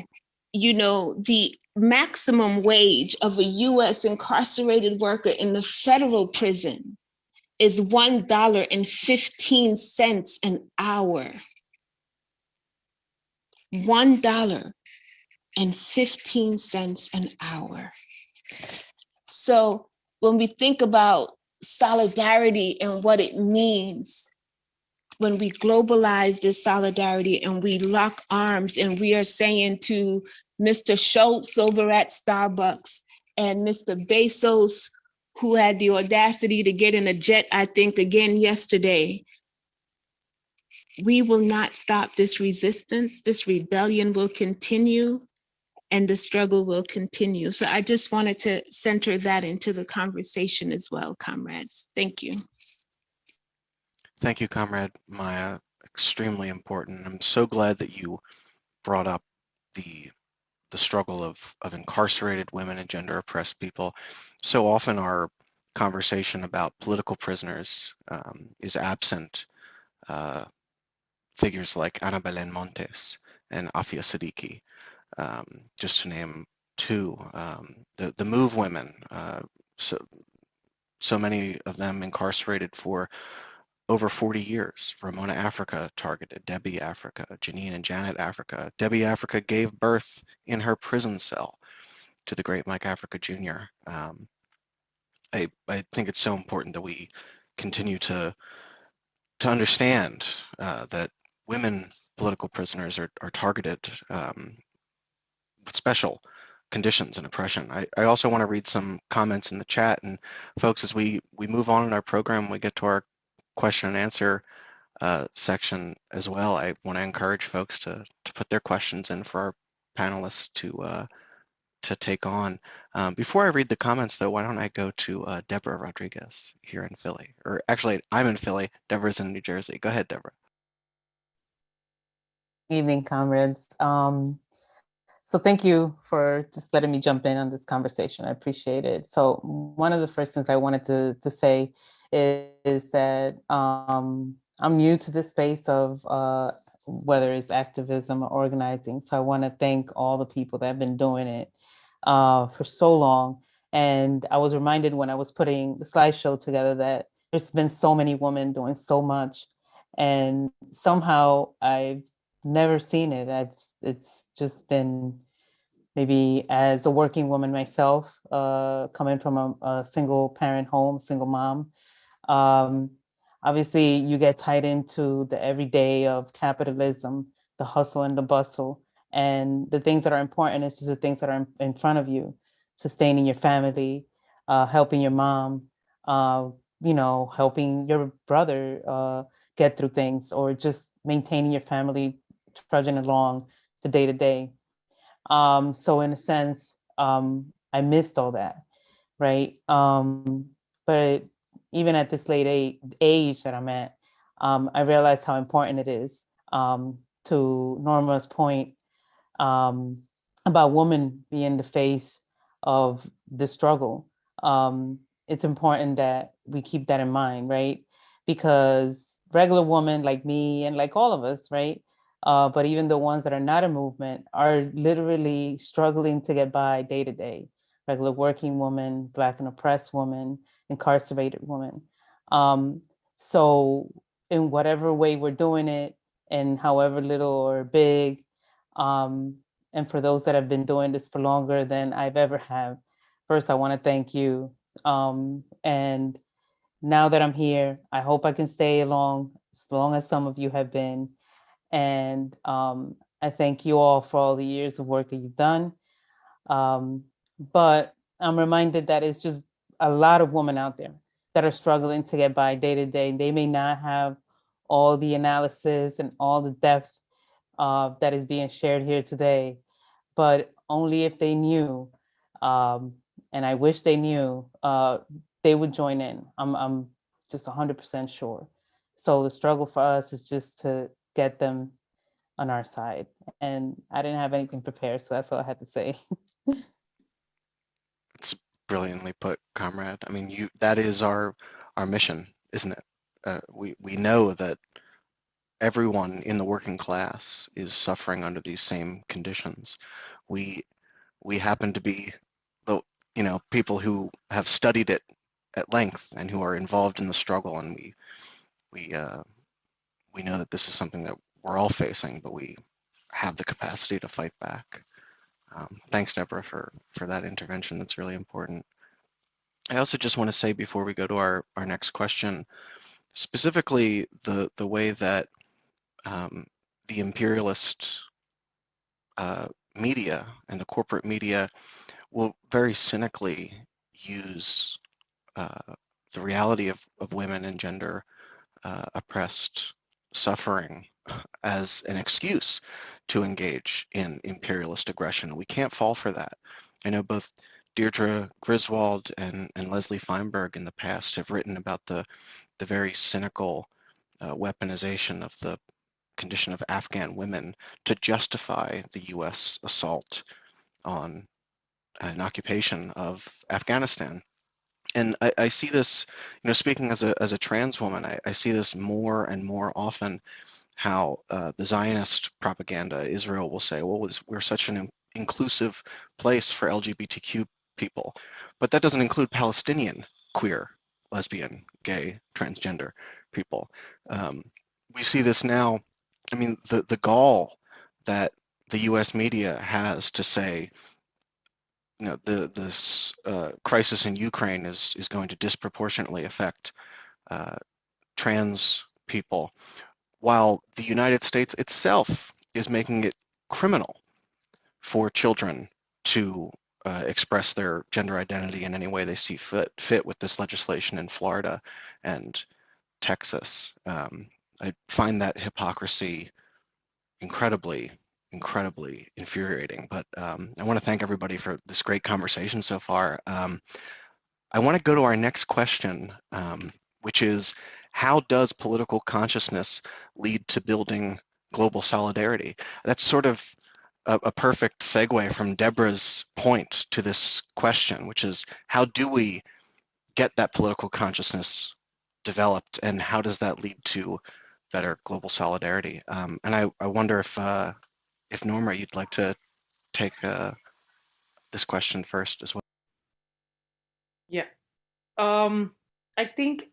the maximum wage of a US incarcerated worker in the federal prison is $1.15 an hour. $1.15 an hour. So when we think about solidarity and what it means, when we globalize this solidarity and we lock arms and we are saying to Mr. Schultz over at Starbucks and Mr. Bezos, who had the audacity to get in a jet, I think again yesterday, we will not stop this resistance. This rebellion will continue and the struggle will continue. So I just wanted to center that into the conversation as well, comrades. Thank you.
Thank you, Comrade mYia. Extremely important. I'm so glad that you brought up the struggle of incarcerated women and gender oppressed people. So often our conversation about political prisoners is absent figures like Ana Belén Montes and Afia Siddiqui, just to name two. The MOVE women, so many of them incarcerated for over 40 years. Ramona Africa targeted, Debbie Africa, Janine and Janet Africa. Debbie Africa gave birth in her prison cell to the great Mike Africa Jr. I think it's so important that we continue to understand that women political prisoners are targeted with special conditions and oppression. I also want to read some comments in the chat, and folks, as we move on in our program, we get to our question and answer section as well. I want to encourage folks to put their questions in for our panelists to take on. Before I read the comments though, why don't I go to Deborah Rodriguez here in Philly, or actually I'm in Philly, Deborah's in New Jersey. Go ahead, Deborah.
Evening, comrades. So thank you for just letting me jump in on this conversation. I appreciate it. So one of the first things I wanted to say is that I'm new to this space of whether it's activism or organizing. So I want to thank all the people that have been doing it for so long. And I was reminded when I was putting the slideshow together that there's been so many women doing so much. And somehow I've never seen it. It's just been, maybe as a working woman myself, coming from a single parent home, single mom, obviously you get tied into the everyday of capitalism, the hustle and the bustle, and the things that are important is just the things that are in front of you, sustaining your family, helping your mom, helping your brother get through things, or just maintaining your family, trudging along the day to day. So in a sense, I missed all that, right? But even at this late age that I'm at, I realized how important it is. To Norma's point about women being the face of the struggle, it's important that we keep that in mind, right? Because regular women like me and like all of us, right? But even the ones that are not a movement are literally struggling to get by day to day. Regular working woman, Black and oppressed woman, incarcerated woman. So in whatever way we're doing it, and however little or big, and for those that have been doing this for longer than I've ever have, first I want to thank you. And now that I'm here, I hope I can stay along as long as some of you have been. And I thank you all for all the years of work that you've done. But I'm reminded that it's just a lot of women out there that are struggling to get by day to day. They may not have all the analysis and all the depth that is being shared here today, but only if they knew, and I wish they knew, they would join in. I'm just 100% sure. So the struggle for us is just to get them on our side. And I didn't have anything prepared, so that's all I had to say.
It's brilliantly put, comrade. I mean, that is our mission, isn't it? We know that everyone in the working class is suffering under these same conditions. We happen to be the people who have studied it at length and who are involved in the struggle, and we know that this is something that we're all facing, but we have the capacity to fight back. Thanks, Deborah, for that intervention. That's really important. I also just want to say before we go to our next question, specifically the way that the imperialist media and the corporate media will very cynically use the reality of women and gender oppressed suffering as an excuse to engage in imperialist aggression. We can't fall for that. I know both Deirdre Griswold and Leslie Feinberg in the past have written about the very cynical weaponization of the condition of Afghan women to justify the US assault on an occupation of Afghanistan. And I see this, speaking as a trans woman, I see this more and more often, how the Zionist propaganda, Israel will say, well, we're such an inclusive place for LGBTQ people, but that doesn't include Palestinian, queer, lesbian, gay, transgender people. We see this now. I mean, the gall that the US media has to say, this crisis in Ukraine is going to disproportionately affect trans people, while the United States itself is making it criminal for children to express their gender identity in any way they see fit with this legislation in Florida and Texas. I find that hypocrisy incredibly infuriating. But I want to thank everybody for this great conversation so far. I want to go to our next question, which is, how does political consciousness lead to building global solidarity? That's sort of a perfect segue from Deborah's point to this question, which is, how do we get that political consciousness developed, and how does that lead to better global solidarity? And I wonder if Norma, you'd like to take this question first as well.
Yeah, I think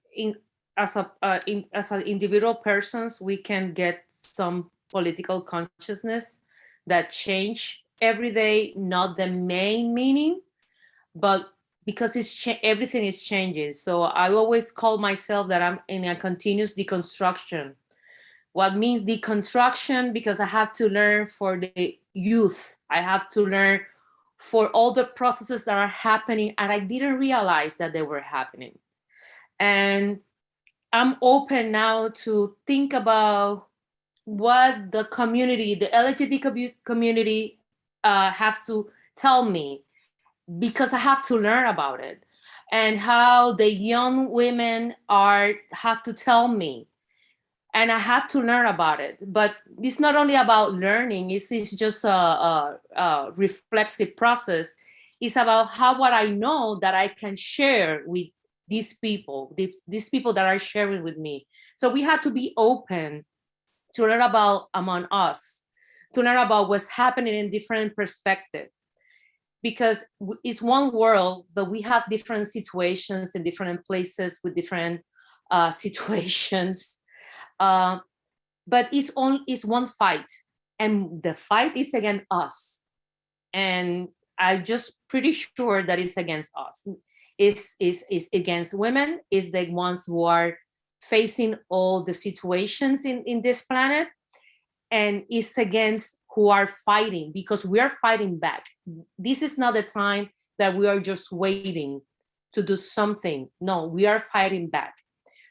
as an individual persons, we can get some political consciousness that change every day, not the main meaning, but because everything is changing. So I always call myself that I'm in a continuous deconstruction. What means deconstruction? Because I have to learn for the youth. I have to learn for all the processes that are happening, and I didn't realize that they were happening. And I'm open now to think about what the community, the LGBT community, have to tell me, because I have to learn about it, and how the young women have to tell me, and I have to learn about it. But it's not only about learning, it's just a reflexive process. It's about what I know that I can share with these people that are sharing with me. So we have to be open to learn about among us, to learn about what's happening in different perspectives. Because it's one world, but we have different situations in different places with different situations. But it's one fight, and the fight is against us. And I'm just pretty sure that it's against us. It's against women, it's the ones who are facing all the situations in this planet, and it's against who are fighting, because we are fighting back. This is not the time that we are just waiting to do something. No, we are fighting back.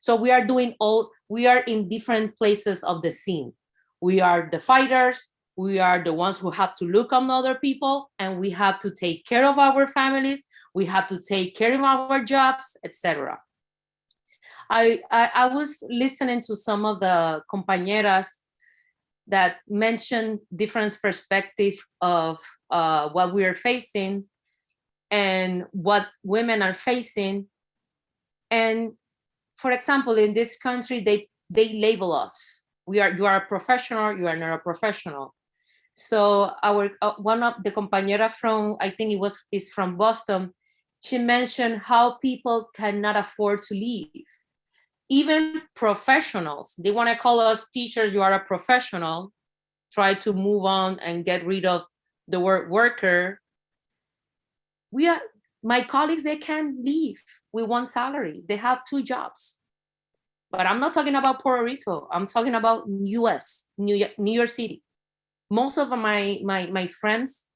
So we are in different places of the scene. We are the fighters, we are the ones who have to look on other people, and we have to take care of our families, we have to take care of our jobs, etc. I was listening to some of the compañeras that mentioned different perspective of what we are facing and what women are facing. And for example, in this country, they label us. You are a professional, you are not a professional. So our one of the compañera from, I think is from Boston, she mentioned how people cannot afford to leave. Even professionals, they want to call us teachers, you are a professional, try to move on and get rid of the word worker. My colleagues, they can't leave with one salary. They have 2 jobs. But I'm not talking about Puerto Rico. I'm talking about US, New York City. Most of my friends,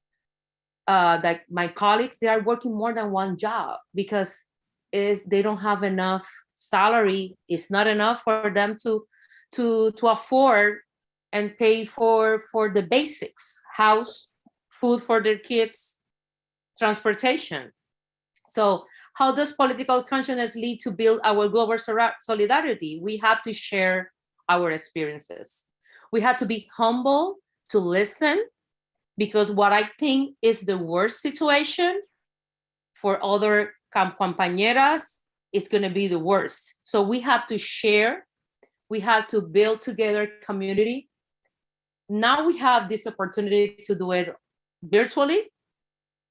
like my colleagues, they are working more than one job because they don't have enough salary. It's not enough for them to afford and pay for the basics: house, food for their kids, transportation. So how does political consciousness lead to build our global solidarity? We have to share our experiences. We have to be humble to listen, because what I think is the worst situation for other compañeras is going to be the worst. So we have to share. We have to build together community. Now we have this opportunity to do it virtually,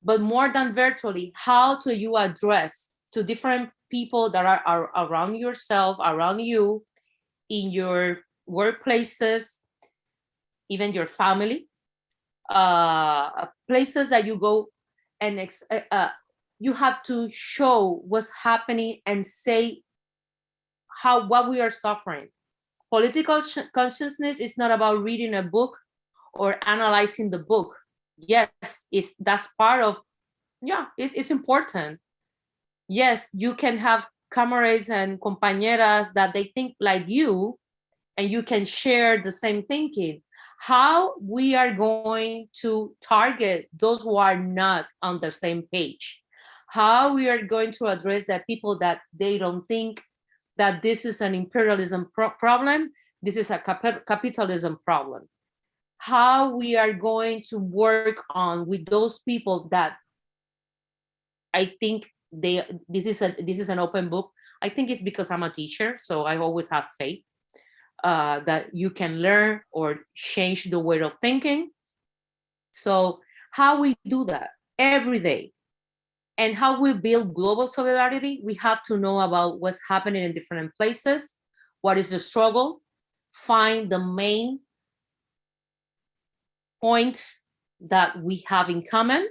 but more than virtually, how do you address to different people that are around yourself, around you, in your workplaces, even your family, places that you go, and you have to show what's happening and say what we are suffering. Political consciousness is not about reading a book or analyzing the book. Yes, that's part of, it's important. Yes, you can have comrades and compañeras that they think like you, and you can share the same thinking. How we are going to target those who are not on the same page? How we are going to address that people that they don't think that this is an imperialism problem, this is a capitalism problem? How we are going to work on with those people that I think this is an open book. I think it's because I'm a teacher, so I always have faith that you can learn or change the way of thinking. So how we do that every day, and how we build global solidarity, we have to know about what's happening in different places, what is the struggle, find the main points that we have in common,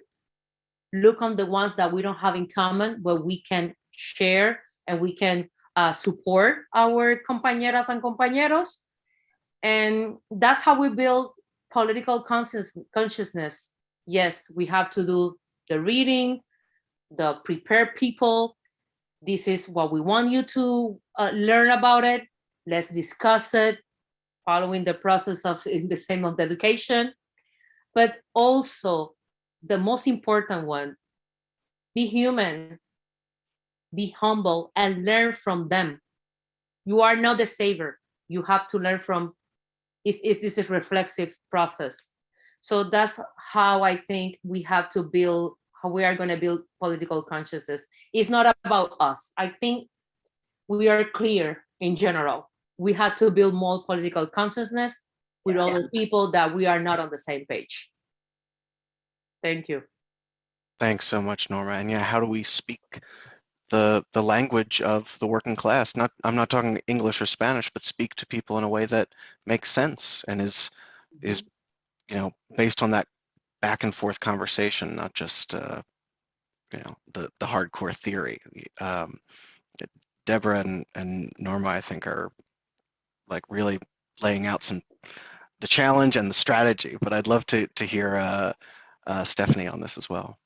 look on the ones that we don't have in common, where we can share and we can support our compañeras and compañeros. And that's how we build political consciousness. Yes, we have to do the reading, the prepare people. This is what we want you to learn about it. Let's discuss it, following the process of in the same of the education. But also, the most important one, be human, be humble, and learn from them. You are not the savior. You have to learn from, this is a reflexive process. So that's how I think we have to build, how we are going to build political consciousness. It's not about us. I think we are clear in general. We have to build more political consciousness with other people that we are not on the same page. Thank you.
Thanks so much, Norma. And yeah, how do we speak the language of the working class? I'm not talking English or Spanish, but speak to people in a way that makes sense and is based on that back and forth conversation, not just the hardcore theory. Deborah and Norma, I think, are like really laying out the challenge and the strategy, but I'd love to hear Stephanie on this as well.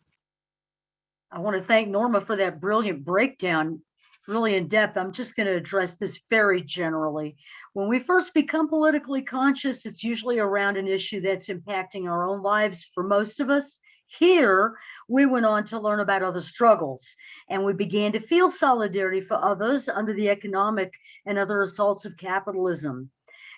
I want to thank Norma for that brilliant breakdown, really in depth. I'm just going to address this very generally. When we first become politically conscious, it's usually around an issue that's impacting our own lives for most of us. Here, we went on to learn about other struggles, and we began to feel solidarity for others under the economic and other assaults of capitalism.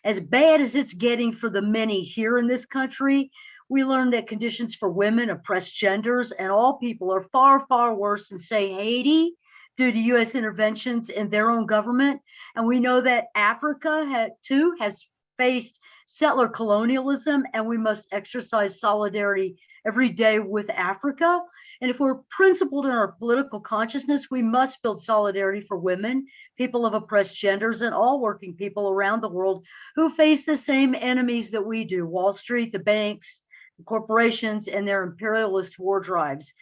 As bad as it's getting for the many here in this country, we learned that conditions for women, oppressed genders, and all people are far, far worse in, say, Haiti, due to US interventions in their own government. And we know that Africa too has faced settler colonialism, and we must exercise solidarity every day with Africa. And if we're principled in our political consciousness, we must build solidarity for women, people of oppressed genders, and all working people around the world who face the same enemies that we do: Wall Street, the banks, the corporations, and their imperialist war drives.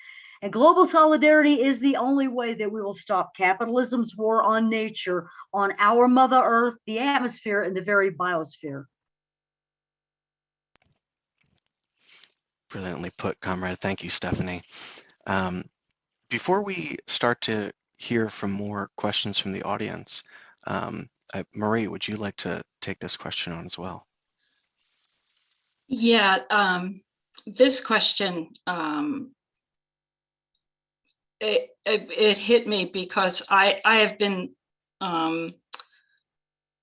And global solidarity is the only way that we will stop capitalism's war on nature, on our Mother Earth, the atmosphere, and the very biosphere.
Brilliantly put, comrade. Thank you, Stephanie. Before we start to hear from more questions from the audience, Marie, would you like to take this question on as well?
Yeah, this question, it hit me because I have been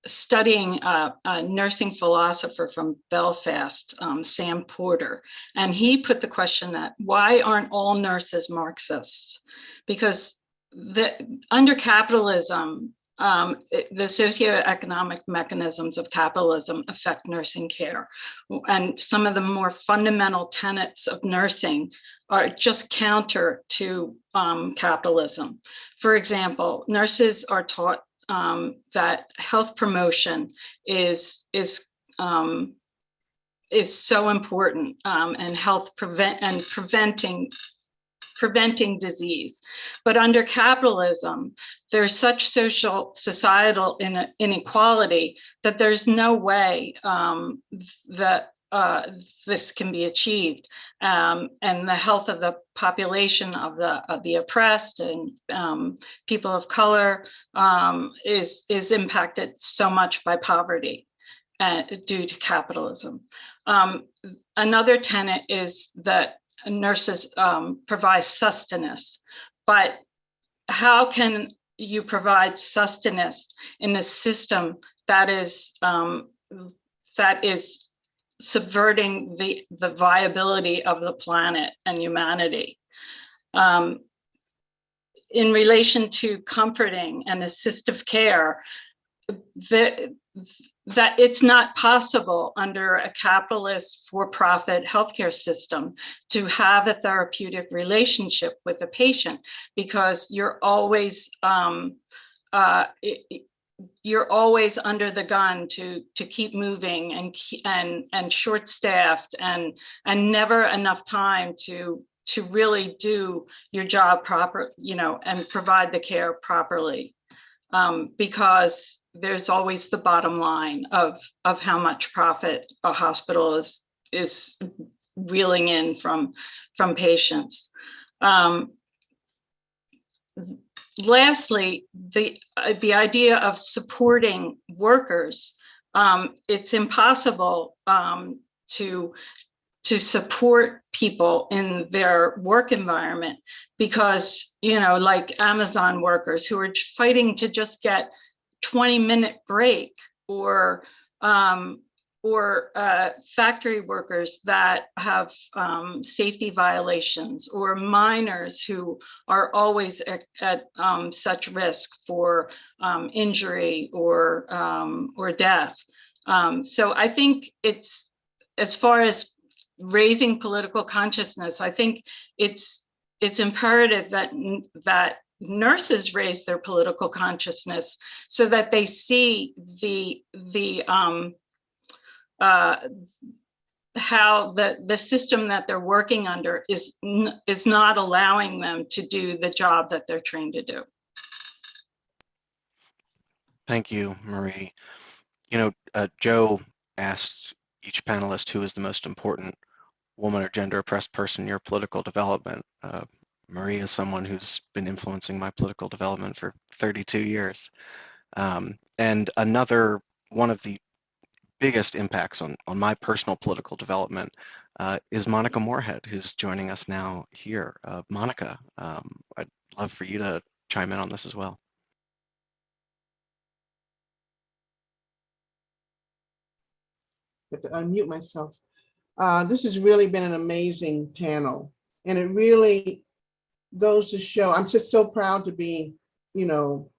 studying a nursing philosopher from Belfast, Sam Porter, and he put the question that why aren't all nurses Marxists? Because under capitalism, the socioeconomic mechanisms of capitalism affect nursing care. And some of the more fundamental tenets of nursing are just counter to capitalism. For example, nurses are taught that health promotion is so important, and preventing disease. But under capitalism, there's such societal inequality that there's no way that this can be achieved, and the health of the population of the oppressed and people of color is impacted so much by poverty due to capitalism. Another tenet is that nurses provide sustenance, but how can you provide sustenance in a system that is subverting the viability of the planet and humanity? In relation to comforting and assistive care, that it's not possible under a capitalist for-profit healthcare system to have a therapeutic relationship with the patient, because you're always under the gun to keep moving and short-staffed and never enough time to really do your job proper, and provide the care properly, because there's always the bottom line of how much profit a hospital is reeling in from patients. Lastly, the idea of supporting workers, it's impossible to support people in their work environment because, like Amazon workers who are fighting to just get 20-minute break, or factory workers that have safety violations, or miners who are always at such risk for injury or death. So I think it's, as far as raising political consciousness, I think it's imperative that nurses raise their political consciousness so that they see how the system that they're working under is not allowing them to do the job that they're trained to do.
Thank you, Marie. Joe asked each panelist who is the most important woman or gender oppressed person in your political development. mYia is someone who's been influencing my political development for 32 years. And another one of the biggest impacts on my personal political development is Monica Moorhead, who's joining us now here. Monica, I'd love for you to chime in on this as well.
I have to unmute myself. This has really been an amazing panel, and it really goes to show, I'm just so proud to be, you know,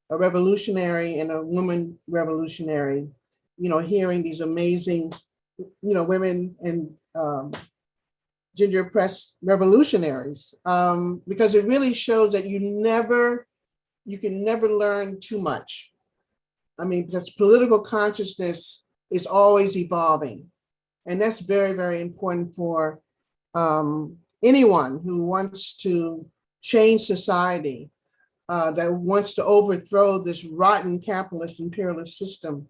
a revolutionary and a woman revolutionary, you know, hearing these amazing, you know, women and gender oppressed revolutionaries, because it really shows that you can never learn too much. I mean, because political consciousness is always evolving. And that's very, very important for anyone who wants to change society, that wants to overthrow this rotten capitalist imperialist system.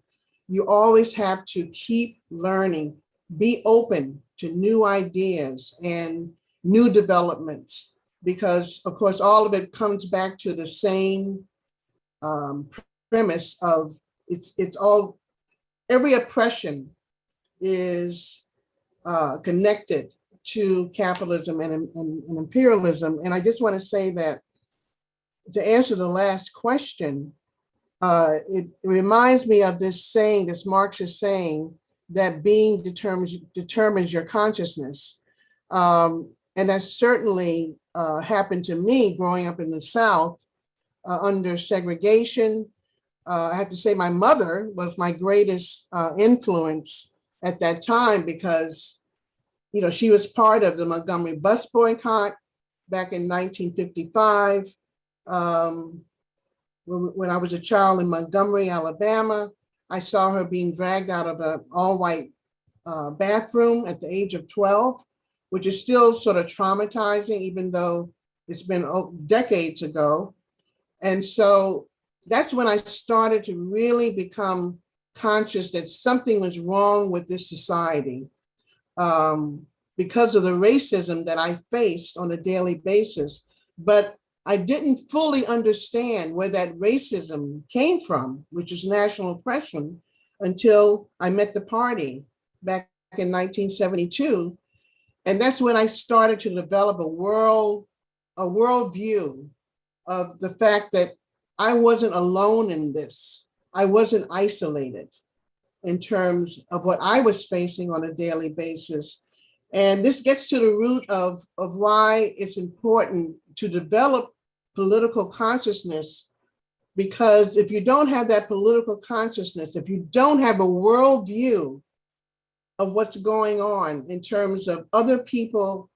You always have to keep learning, be open to new ideas and new developments, because of course, all of it comes back to the same premise of it's all, every oppression is connected to capitalism and imperialism. And I just want to say that to answer the last question, it reminds me of this saying, this Marxist saying, that being determines your consciousness. And that certainly happened to me growing up in the South under segregation. I have to say my mother was my greatest influence at that time, because, you know, she was part of the Montgomery bus boycott back in 1955. When I was a child in Montgomery, Alabama, I saw her being dragged out of an all-white bathroom at the age of 12, which is still sort of traumatizing, even though it's been decades ago. And so that's when I started to really become conscious that something was wrong with this society, because of the racism that I faced on a daily basis. But I didn't fully understand where that racism came from, which is national oppression, until I met the party back in 1972. And that's when I started to develop a worldview of the fact that I wasn't alone in this. I wasn't isolated in terms of what I was facing on a daily basis. And this gets to the root of why it's important to develop political consciousness, because if you don't have that political consciousness, if you don't have a worldview of what's going on in terms of other people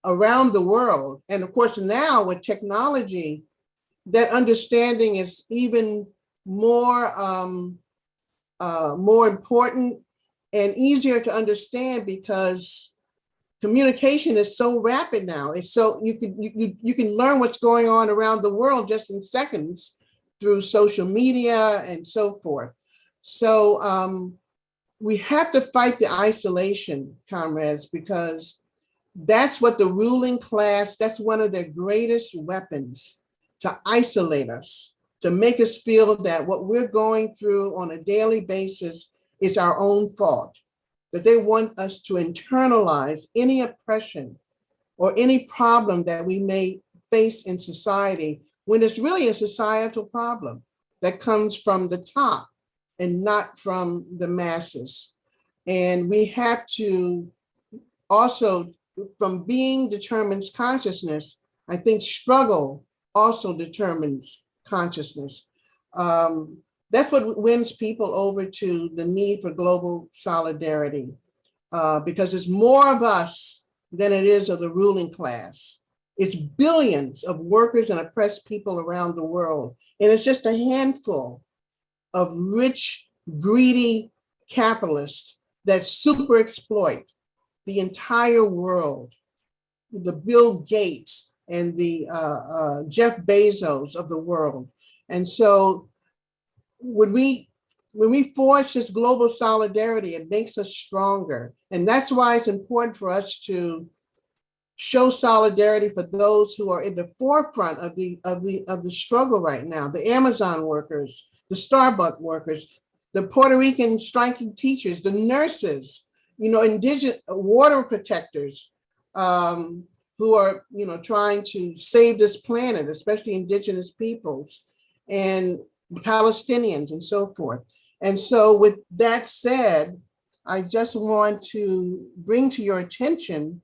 around the world, and of course now with technology, that understanding is even more important and easier to understand, because communication is so rapid now. It's so you can learn what's going on around the world just in seconds through social media and so forth. So we have to fight the isolation, comrades, because that's what the ruling class, that's one of their greatest weapons, to isolate us, to make us feel that what we're going through on a daily basis is our own fault, that they want us to internalize any oppression or any problem that we may face in society, when it's really a societal problem that comes from the top and not from the masses. And we have to also, from being determines consciousness, I think struggle also determines consciousness. That's what wins people over to the need for global solidarity, because it's more of us than it is of the ruling class. It's billions of workers and oppressed people around the world. And it's just a handful of rich, greedy capitalists that super exploit the entire world, the Bill Gates and the Jeff Bezos of the world. And so when we forge this global solidarity, it makes us stronger. And that's why it's important for us to show solidarity for those who are in the forefront of the struggle right now. The Amazon workers, the Starbucks workers, the Puerto Rican striking teachers, the nurses, indigenous water protectors, who are, trying to save this planet, especially indigenous peoples and Palestinians and so forth. And so with that said, I just want to bring to your attention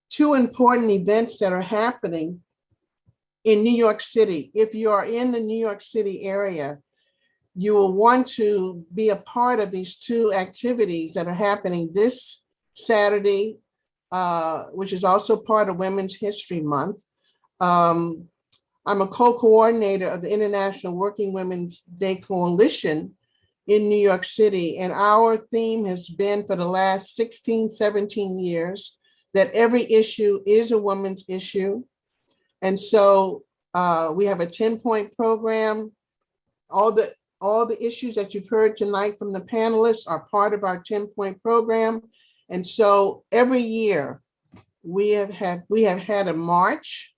two important events that are happening in New York City. If you are in the New York City area, you will want to be a part of these two activities that are happening this Saturday, which is also part of Women's History Month. I'm a co-coordinator of the International Working Women's Day Coalition in New York City, and our theme has been for the last 16, 17 years that every issue is a woman's issue. And so we have a 10-point program. All the issues that you've heard tonight from the panelists are part of our 10-point program. And so every year we have had a march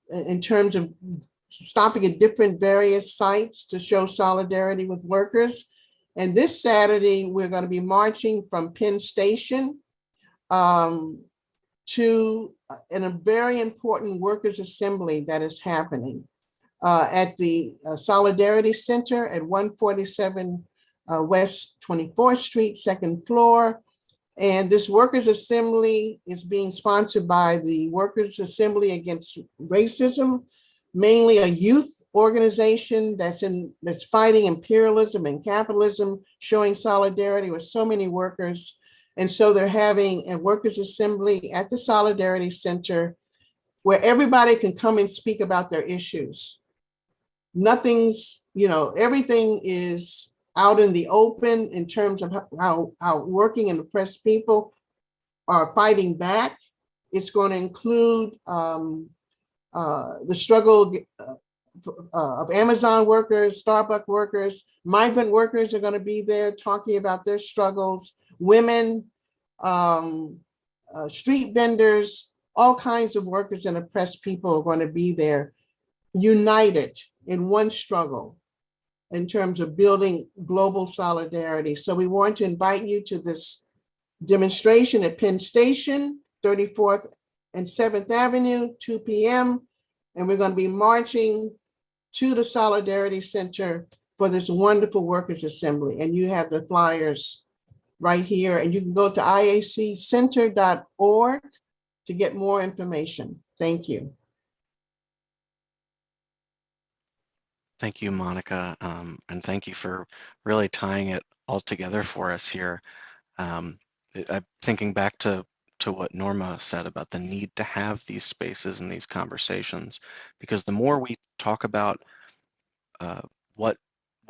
in terms of stopping at different various sites to show solidarity with workers. And this Saturday, we're going to be marching from Penn Station to a very important workers' assembly that is happening at the Solidarity Center at 147 West 24th Street, second floor. And this workers' assembly is being sponsored by the Workers' Assembly Against Racism, mainly a youth organization that's fighting imperialism and capitalism, showing solidarity with so many workers. And so they're having a workers' assembly at the Solidarity Center where everybody can come and speak about their issues. Everything is out in the open in terms of how working and oppressed people are fighting back. It's going to include the struggle of Amazon workers, Starbucks workers, migrant workers are going to be there talking about their struggles, women, street vendors, all kinds of workers and oppressed people are going to be there, united in one struggle in terms of building global solidarity. So we want to invite you to this demonstration at Penn Station, 34th and 7th Avenue, 2 p.m. And we're going to be marching to the Solidarity Center for this wonderful workers' assembly. And you have the flyers right here. And you can go to iaccenter.org to get more information. Thank you.
Thank you, Monica, and thank you for really tying it all together for us here. I'm thinking back to what Norma said about the need to have these spaces and these conversations, because the more we talk about what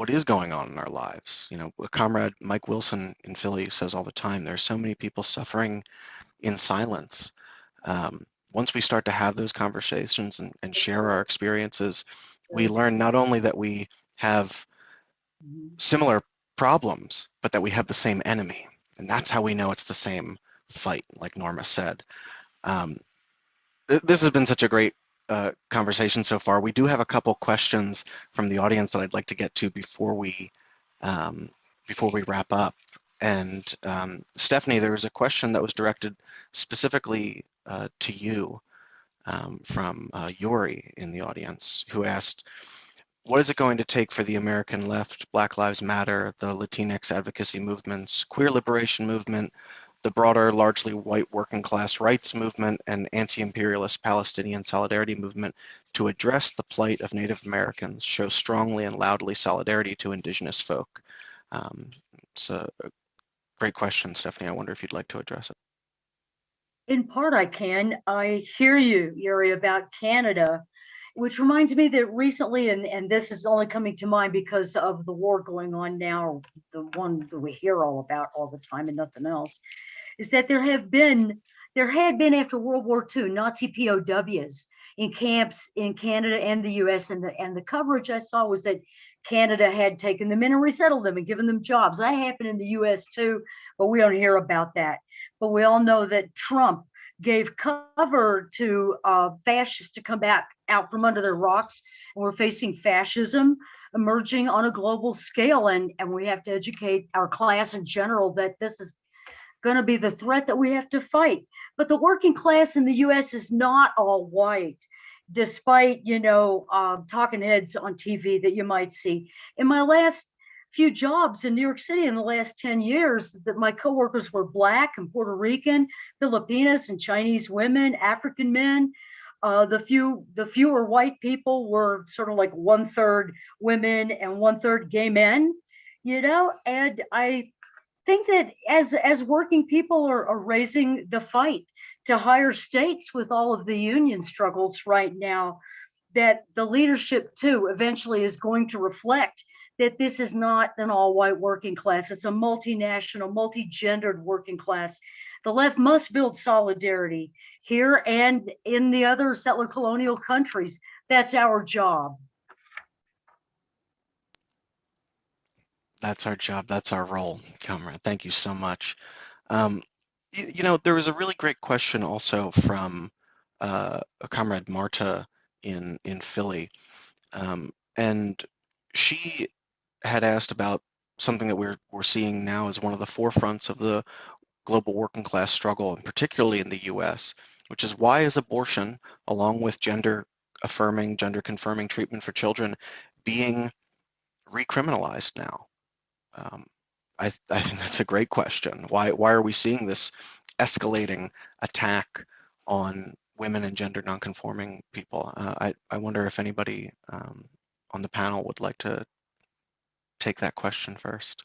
is going on in our lives, a comrade Mike Wilson in Philly says all the time, there's so many people suffering in silence. Once we start to have those conversations and share our experiences, we learn not only that we have similar problems, but that we have the same enemy. And that's how we know it's the same fight, like Norma said. This has been such a great conversation so far. We do have a couple questions from the audience that I'd like to get to before we wrap up. And Stephanie, there was a question that was directed specifically to you from Yuri in the audience, who asked, what is it going to take for the American left, Black Lives Matter, the Latinx advocacy movements, queer liberation movement, the broader, largely white working class rights movement, and anti-imperialist Palestinian solidarity movement to address the plight of Native Americans, show strongly and loudly solidarity to Indigenous folk? It's a great question, Stephanie. I wonder if you'd like to address it.
In part, I can. I hear you, Yuri, about Canada, which reminds me that recently, and this is only coming to mind because of the war going on now, the one that we hear all about all the time and nothing else, is that there had been after World War II Nazi POWs in camps in Canada and the US, and the coverage I saw was that Canada had taken them in and resettled them and given them jobs. That happened in the US too, but we don't hear about that. but we all know that Trump gave cover to fascists to come back out from under their rocks. And we're facing fascism emerging on a global scale. And we have to educate our class in general that this is going to be the threat that we have to fight. But the working class in the US is not all white, despite, talking heads on TV that you might see. In my last few jobs in New York City in the last 10 years, that my coworkers were Black and Puerto Rican, Filipinas and Chinese women, African men. The fewer white people were sort of like 1/3 women and 1/3 gay men, and I think that as working people are raising the fight to higher stakes with all of the union struggles right now, that the leadership too eventually is going to reflect that this is not an all-white working class. It's a multinational, multi-gendered working class. The left must build solidarity here and in the other settler colonial countries. That's our job.
That's our job. That's our role, comrade. Thank you so much. There was a really great question also from a comrade Marta in Philly, and she had asked about something that we're seeing now as one of the forefronts of the global working class struggle, and particularly in the U.S., which is why is abortion, along with gender confirming treatment for children, being recriminalized now? I think that's a great question. Why are we seeing this escalating attack on women and gender nonconforming people? I wonder if anybody on the panel would like to take that question first.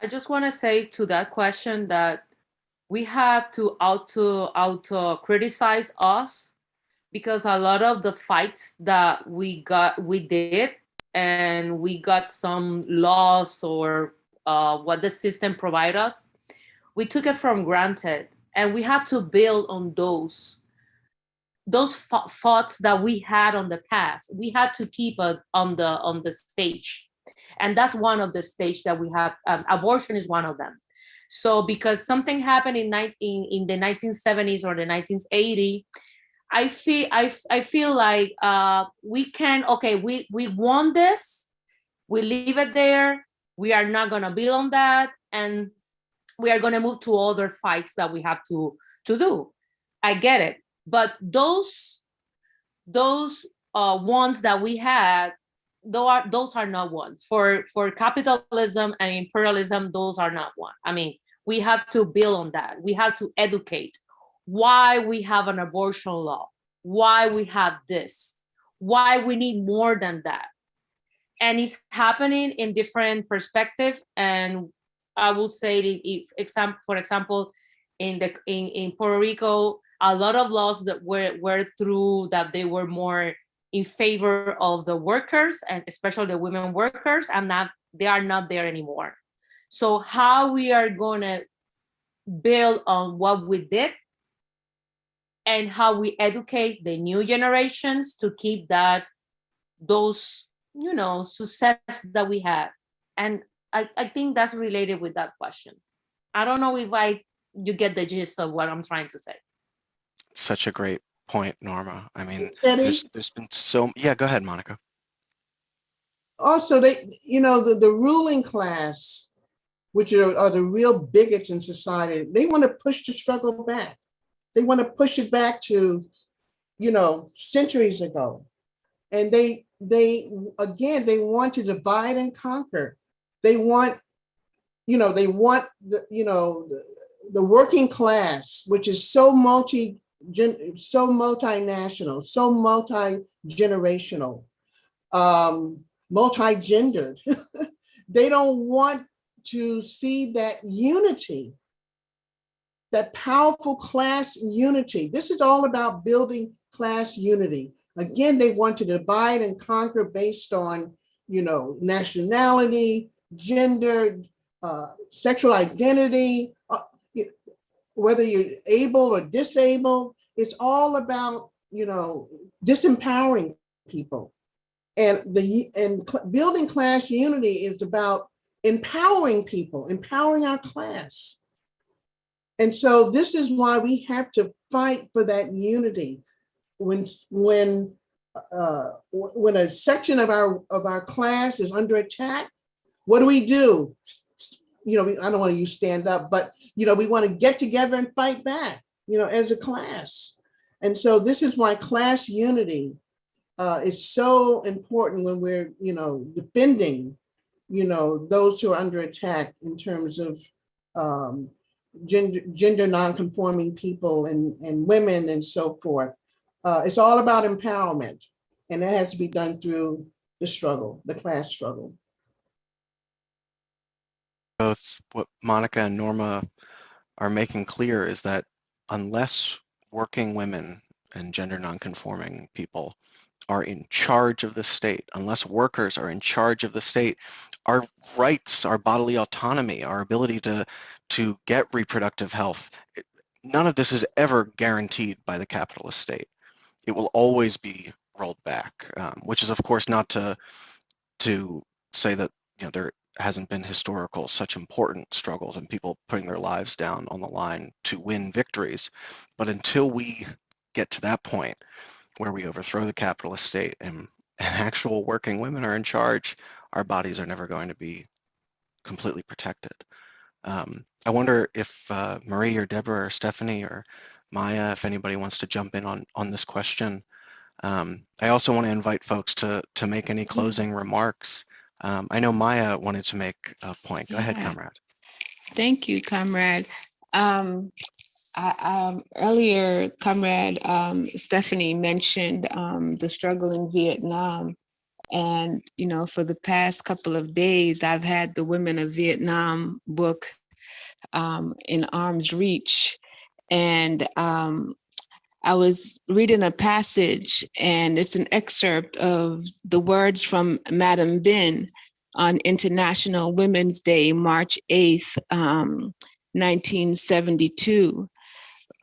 I just want to say to that question that we have to auto criticize us, because a lot of the fights that we did, and we got some laws or what the system provide us, we took it for granted, and we had to build on those thoughts that we had on the past. We had to keep it on the stage, and that's one of the stage that we have. Abortion is one of them. So because something happened in the 1970s or the 1980s, I feel like we won this, we leave it there, we are not gonna build on that, and we are gonna move to other fights that we have to do. I get it, but those ones that we had, those are not ones. For capitalism and imperialism, those are not one. I mean, we have to build on that. We have to educate why we have an abortion law, why we have this, why we need more than that. And it's happening in different perspectives. And I will say, for example, in Puerto Rico, a lot of laws that were through that they were more in favor of the workers, and especially the women workers, and they are not there anymore. So how we are going to build on what we did, and how we educate the new generations to keep those success that we have. And I think that's related with that question. I don't know if you get the gist of what I'm trying to say.
Such a great point, Norma. I mean,
Teddy?
there's been yeah, go ahead, Monica.
Also, the ruling class, which are the real bigots in society, they want to push the struggle back. They want to push it back to, centuries ago. And they want to divide and conquer. They want the working class, which is so multinational, so multi-generational, multi-gendered. They don't want to see that unity, that powerful class unity. This is all about building class unity. Again, they want to divide and conquer based on, nationality, gender, sexual identity, whether you're able or disabled. It's all about, disempowering people. And building class unity is about empowering people, empowering our class. And so this is why we have to fight for that unity. When a section of our class is under attack, what do? I don't want to use stand up, but we want to get together and fight back, as a class. And so this is why class unity is so important when we're, defending, those who are under attack in terms of gender non-conforming people and women and so forth. It's all about empowerment, and that has to be done through the struggle, the class struggle.
Both what Monica and Norma are making clear is that unless working women and gender nonconforming people are in charge of the state, unless workers are in charge of the state, our rights, our bodily autonomy, our ability to get reproductive health, none of this is ever guaranteed by the capitalist state. It will always be rolled back, which is of course not to say that there hasn't been historical such important struggles and people putting their lives down on the line to win victories. But until we get to that point where we overthrow the capitalist state and actual working women are in charge, our bodies are never going to be completely protected. I wonder if Marie or Deborah or Stephanie or mYia, if anybody wants to jump in on this question. I also want to invite folks to make any closing remarks. I know mYia wanted to make a point. Go ahead, comrade.
Thank you, comrade. Earlier, comrade Stephanie mentioned the struggle in Vietnam. And, for the past couple of days, I've had the Women of Vietnam book in arm's reach. And I was reading a passage, and it's an excerpt of the words from Madam Binh on International Women's Day, March 8th, 1972.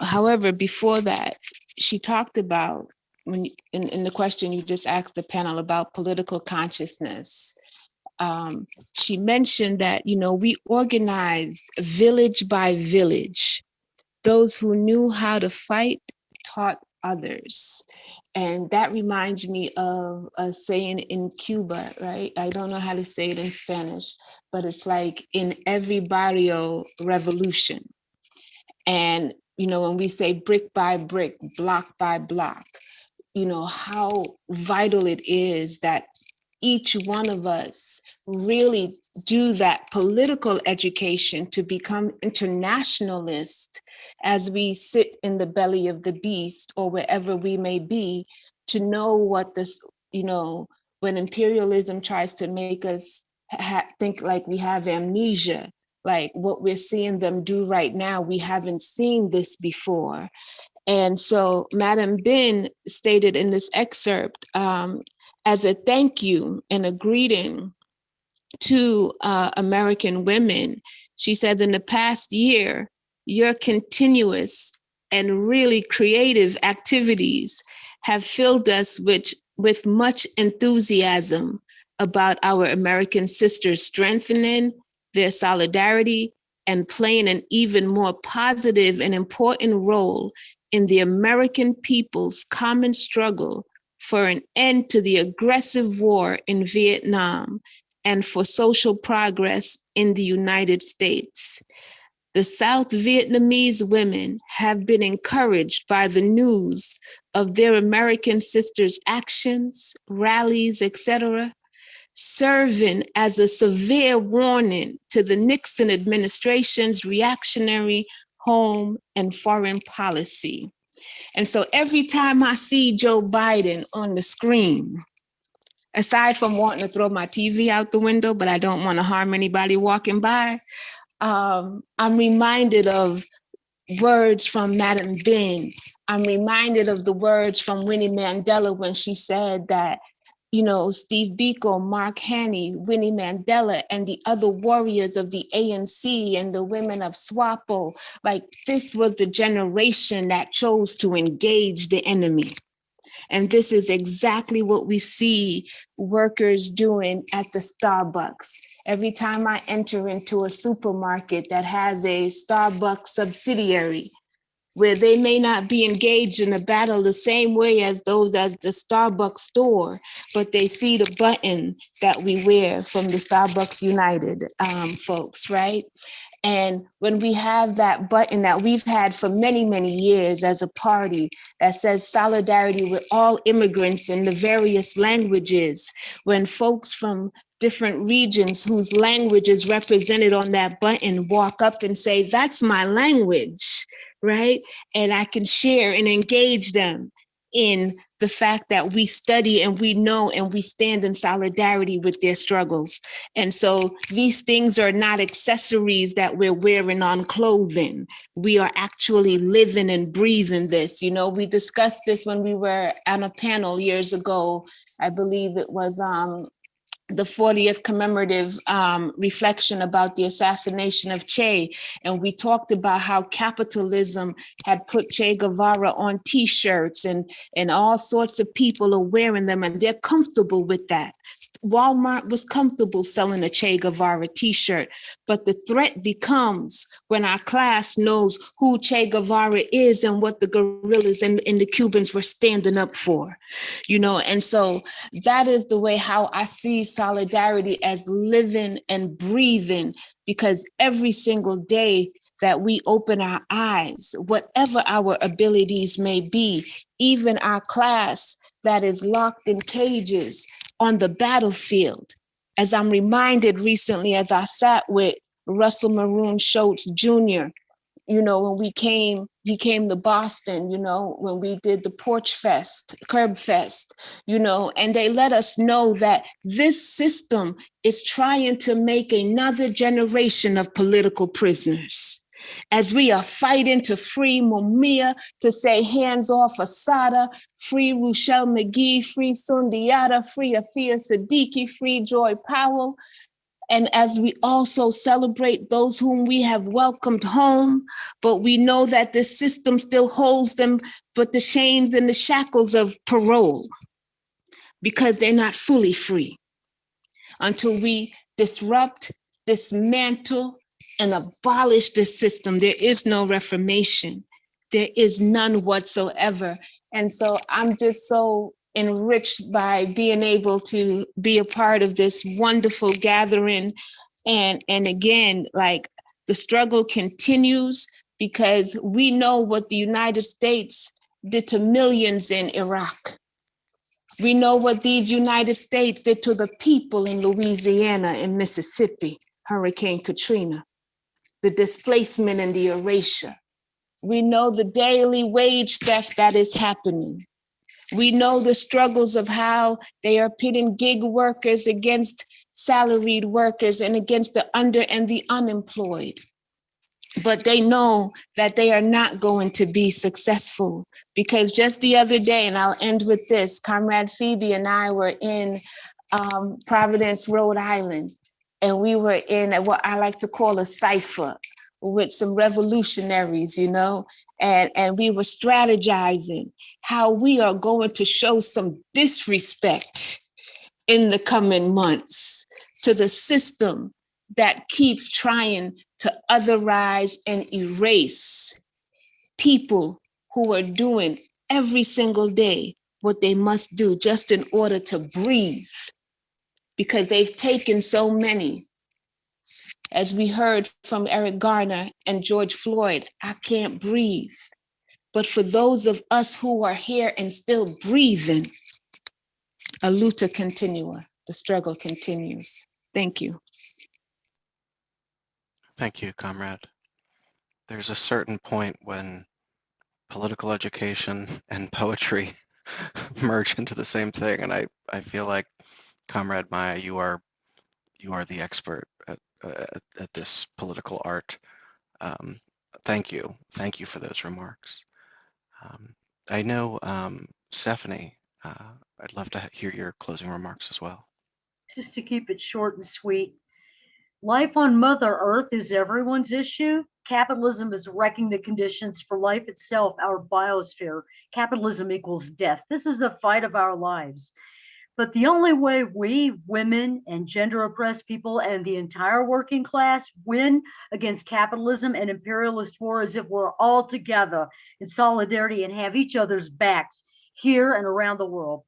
However, before that, she talked about, in the question you just asked the panel about political consciousness, she mentioned that, we organized village by village. Those who knew how to fight taught others. And that reminds me of a saying in Cuba, right? I don't know how to say it in Spanish, but it's like in every barrio revolution. And, when we say brick by brick, block by block, how vital it is that each one of us really do that political education to become internationalists as we sit in the belly of the beast or wherever we may be, to know what this, when imperialism tries to make us think like we have amnesia, like what we're seeing them do right now, we haven't seen this before. And so Madam Binh stated in this excerpt, as a thank you and a greeting to American women, she said, in the past year, your continuous and really creative activities have filled us with much enthusiasm about our American sisters strengthening their solidarity and playing an even more positive and important role in the American people's common struggle for an end to the aggressive war in Vietnam and for social progress in the United States. The South Vietnamese women have been encouraged by the news of their American sisters' actions, rallies, etc., serving as a severe warning to the Nixon administration's reactionary home and foreign policy. And so every time I see Joe Biden on the screen, aside from wanting to throw my TV out the window, but I don't want to harm anybody walking by, I'm reminded of words from Madam Binh. I'm reminded of the words from Winnie Mandela when she said that, Steve Biko, Mark Haney, Winnie Mandela, and the other warriors of the ANC and the women of SWAPO, like this was the generation that chose to engage the enemy. And this is exactly what we see workers doing at the Starbucks Every time I enter into a supermarket that has a Starbucks subsidiary, where they may not be engaged in a battle the same way as those as the Starbucks store, but they see the button that we wear from the Starbucks United folks, right? And when we have that button that we've had for many, many years as a party that says solidarity with all immigrants in the various languages, when folks from different regions whose language is represented on that button walk up and say, that's my language, right? And I can share and engage them in the fact that we study and we know and we stand in solidarity with their struggles. And so these things are not accessories that we're wearing on clothing. We are actually living and breathing this. You know, we discussed this when we were on a panel years ago. I believe it was the 40th commemorative reflection about the assassination of Che. And we talked about how capitalism had put Che Guevara on T-shirts and all sorts of people are wearing them and they're comfortable with that. Walmart was comfortable selling a Che Guevara T-shirt, but the threat becomes when our class knows who Che Guevara is and what the guerrillas and the Cubans were standing up for, you know. And so that is the way how I see solidarity as living and breathing, because every single day that we open our eyes, whatever our abilities may be, even our class that is locked in cages on the battlefield. As I'm reminded recently, as I sat with Russell Maroon Schultz Jr., you know, when he came to Boston, you know, when we did the Porch Fest, Curb Fest, you know, and they let us know that this system is trying to make another generation of political prisoners. As we are fighting to free mYia, to say hands off Assata, free Ruchelle McGee, free Sundiata, free Afia Siddiqui, free Joy Powell. And as we also celebrate those whom we have welcomed home, but we know that this system still holds them, but the chains and the shackles of parole, because they're not fully free until we disrupt, dismantle, and abolish this system. There is no reformation. There is none whatsoever. And so I'm just so enriched by being able to be a part of this wonderful gathering. And again, like, the struggle continues because we know what the United States did to millions in Iraq. We know what these United States did to the people in Louisiana and Mississippi, Hurricane Katrina, the displacement and the erasure. We know the daily wage theft that is happening. We know the struggles of how they are pitting gig workers against salaried workers and against the under and the unemployed. But they know that they are not going to be successful, because just the other day, and I'll end with this, Comrade Phoebe and I were in Providence, Rhode Island, and we were in what I like to call a cipher with some revolutionaries, you know, and we were strategizing how we are going to show some disrespect in the coming months to the system that keeps trying to otherize and erase people who are doing every single day what they must do just in order to breathe, because they've taken so many. As we heard from Eric Garner and George Floyd, I can't breathe. But for those of us who are here and still breathing, a luta continua, the struggle continues. Thank you.
Thank you, comrade. There's a certain point when political education and poetry merge into the same thing, and I feel like, Comrade mYia, you are the expert at this political art. Thank you for those remarks. I know, Stephanie, I'd love to hear your closing remarks as well.
Just to keep it short and sweet, life on Mother Earth is everyone's issue. Capitalism is wrecking the conditions for life itself, our biosphere. Capitalism equals death. This is the fight of our lives. But the only way we, women and gender oppressed people and the entire working class, win against capitalism and imperialist war is if we're all together in solidarity and have each other's backs here and around the world.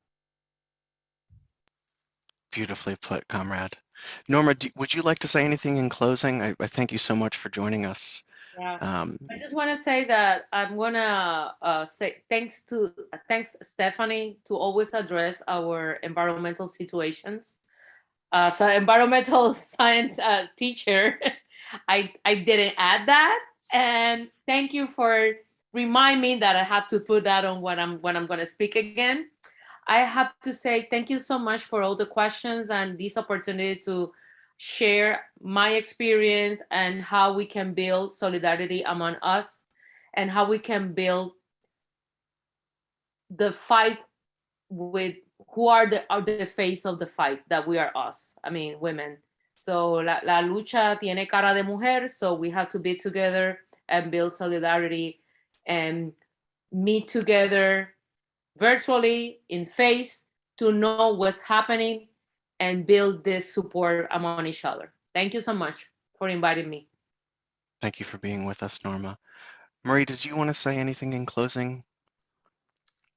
Beautifully put, comrade. Norma, would you like to say anything in closing? I thank you so much for joining us.
Yeah. I just want to say that I'm gonna say thanks Stephanie to always address our environmental situations. So environmental science teacher, I didn't add that, and thank you for reminding me that I have to put that on when I'm going to speak again. I have to say thank you so much for all the questions and this opportunity to share my experience and how we can build solidarity among us and how we can build the fight with who are the face of the fight, that we are us, I mean women. So la lucha tiene cara de mujer, so we have to be together and build solidarity and meet together virtually in face to know what's happening and build this support among each other. Thank you so much for inviting me.
Thank you for being with us, Norma. Marie, did you want to say anything in closing?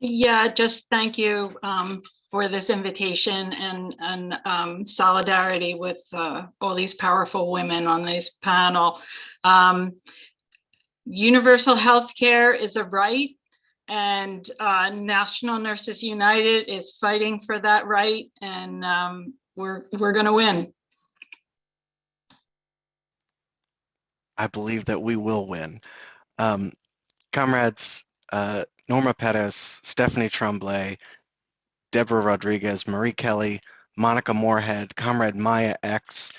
Yeah, just thank you for this invitation and solidarity with all these powerful women on this panel. Universal health care is a right, and National Nurses United is fighting for that right, and we're going to win.
I believe that we will win. Comrades, Norma Pérez, Stephanie Tromblay, Deborah Rodriguez, Marie Kelly, Monica Moorhead, Comrade mYia X,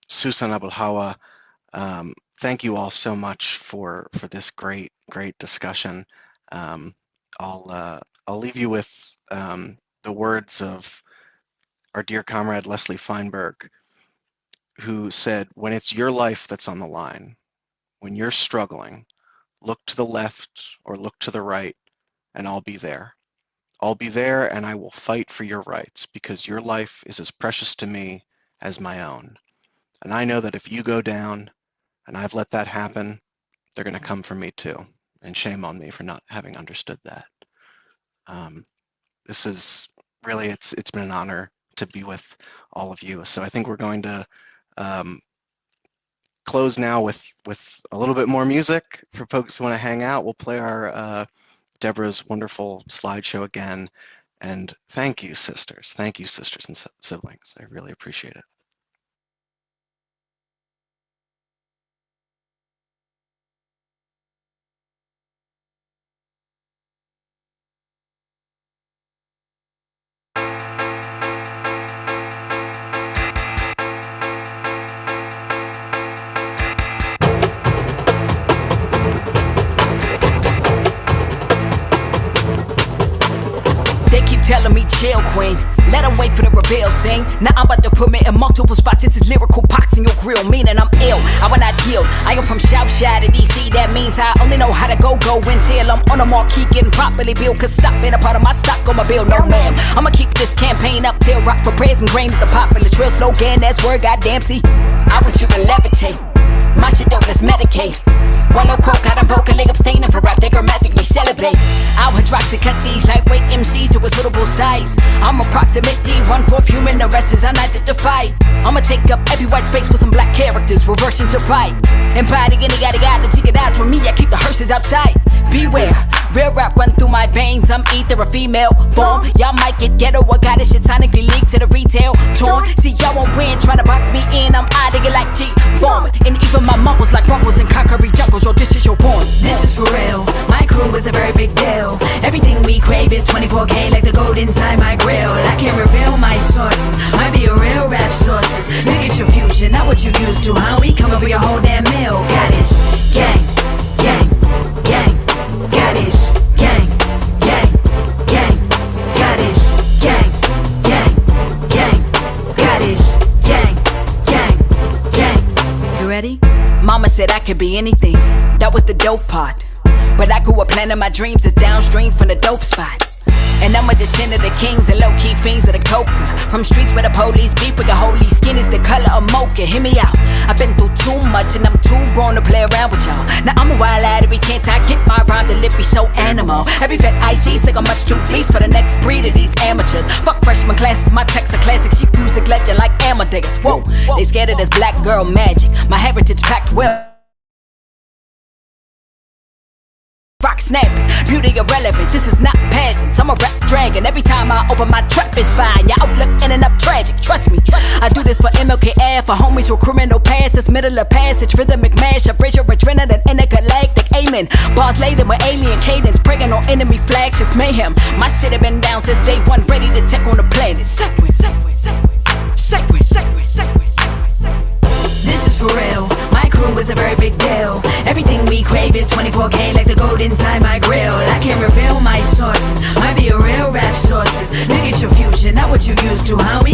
Susan Abulhawa, thank you all so much for this great discussion. I'll leave you with the words of our dear comrade Leslie Feinberg, who said, when it's your life that's on the line, when you're struggling, look to the left or look to the right, and I'll be there. I'll be there and I will fight for your rights, because your life is as precious to me as my own. And I know that if you go down and I've let that happen, they're going to come for me too. And shame on me for not having understood that. This is really, it's been an honor to be with all of you. So I think we're going to close now with a little bit more music. For folks who want to hang out, we'll play our Deborah's wonderful slideshow again. And thank you, sisters. Thank you, sisters and siblings. I really appreciate it.
Telling me chill, queen. Let them wait for the reveal, sing. Now I'm about to put me in multiple spots. It's lyrical pox in your grill, meaning I'm ill. I will not yield. I am from Southside of DC. That means I only know how to go until I'm on a marquee getting properly built. Cause stop being a part of my stock on my bill, no ma'am. I'ma keep this campaign up till rock for prayers and grains. The popular trill slogan, that's word, goddamn. See, I want you to levitate. My shit dope, let's medicate. One low quote, got them vocally abstaining for rap, they grammatically celebrate. I'll hydroxy cut these lightweight MCs to a suitable size. I'm approximately 1/4 human, the rest is unidentified. I'ma take up every white space with some black characters, reversing to pride. Embodying the yada to get out for me, I keep the hearses outside. Beware, real rap run through my veins, I'm either a female form. Y'all might get ghetto, I got this shit sonically leaked to the retail torn. See, y'all won't win, trying to box me in, I'm out of it like G-form. And even my mumbles like rumbles and concrete jungles, yo, this is your porn. This is for real, my crew is a very big deal. Everything we crave is 24K like the gold inside my grill. I can't reveal my sources, might be a real rap sources. Look at your future, not what you used to, huh? We coming for your whole damn meal. Got this, gang, gang, gang. Got this, gang, gang, gang. Got this, gang, gang, gang. Got this, gang, gang, gang. You ready? Mama said I could be anything, that was the dope part. But I grew up planning my dreams is downstream from the dope spot.
And I'm a descendant of the kings and low-key fiends of the coca. From streets where the police beat, with the holy skin is the color of mocha. Hear me out, I've been through too much and I'm too grown to play around with y'all. Now I'm a wild lad, every chance I get my rhyme, the lip be so animal. Every vet I see, sick of much too please for the next breed of these amateurs. Fuck freshman classes, my texts are classic, she music legend like Amadeus. Whoa, they scared of this black girl magic, my heritage packed well. Rock snapping, beauty irrelevant, this is not pageants. I'm a rap dragon, every time I open my trap it's fine. Your outlook ending up tragic, trust me. I do this for MLKF, for homies with criminal past. This middle of passage, rhythmic mash, raise your adrenaline, intergalactic, amen. Bars laden with alien cadence, praying on enemy flags, just mayhem. My shit have been down since day one, ready to take on the planet. Segway, segway, segway, segway, segway, segway, segway. This is for real, my crew is a very big deal. Everything we crave is 24K like the gold inside my grill. I can't reveal my sources, might be a real rap sources. Look at your future, not what you used to, homie.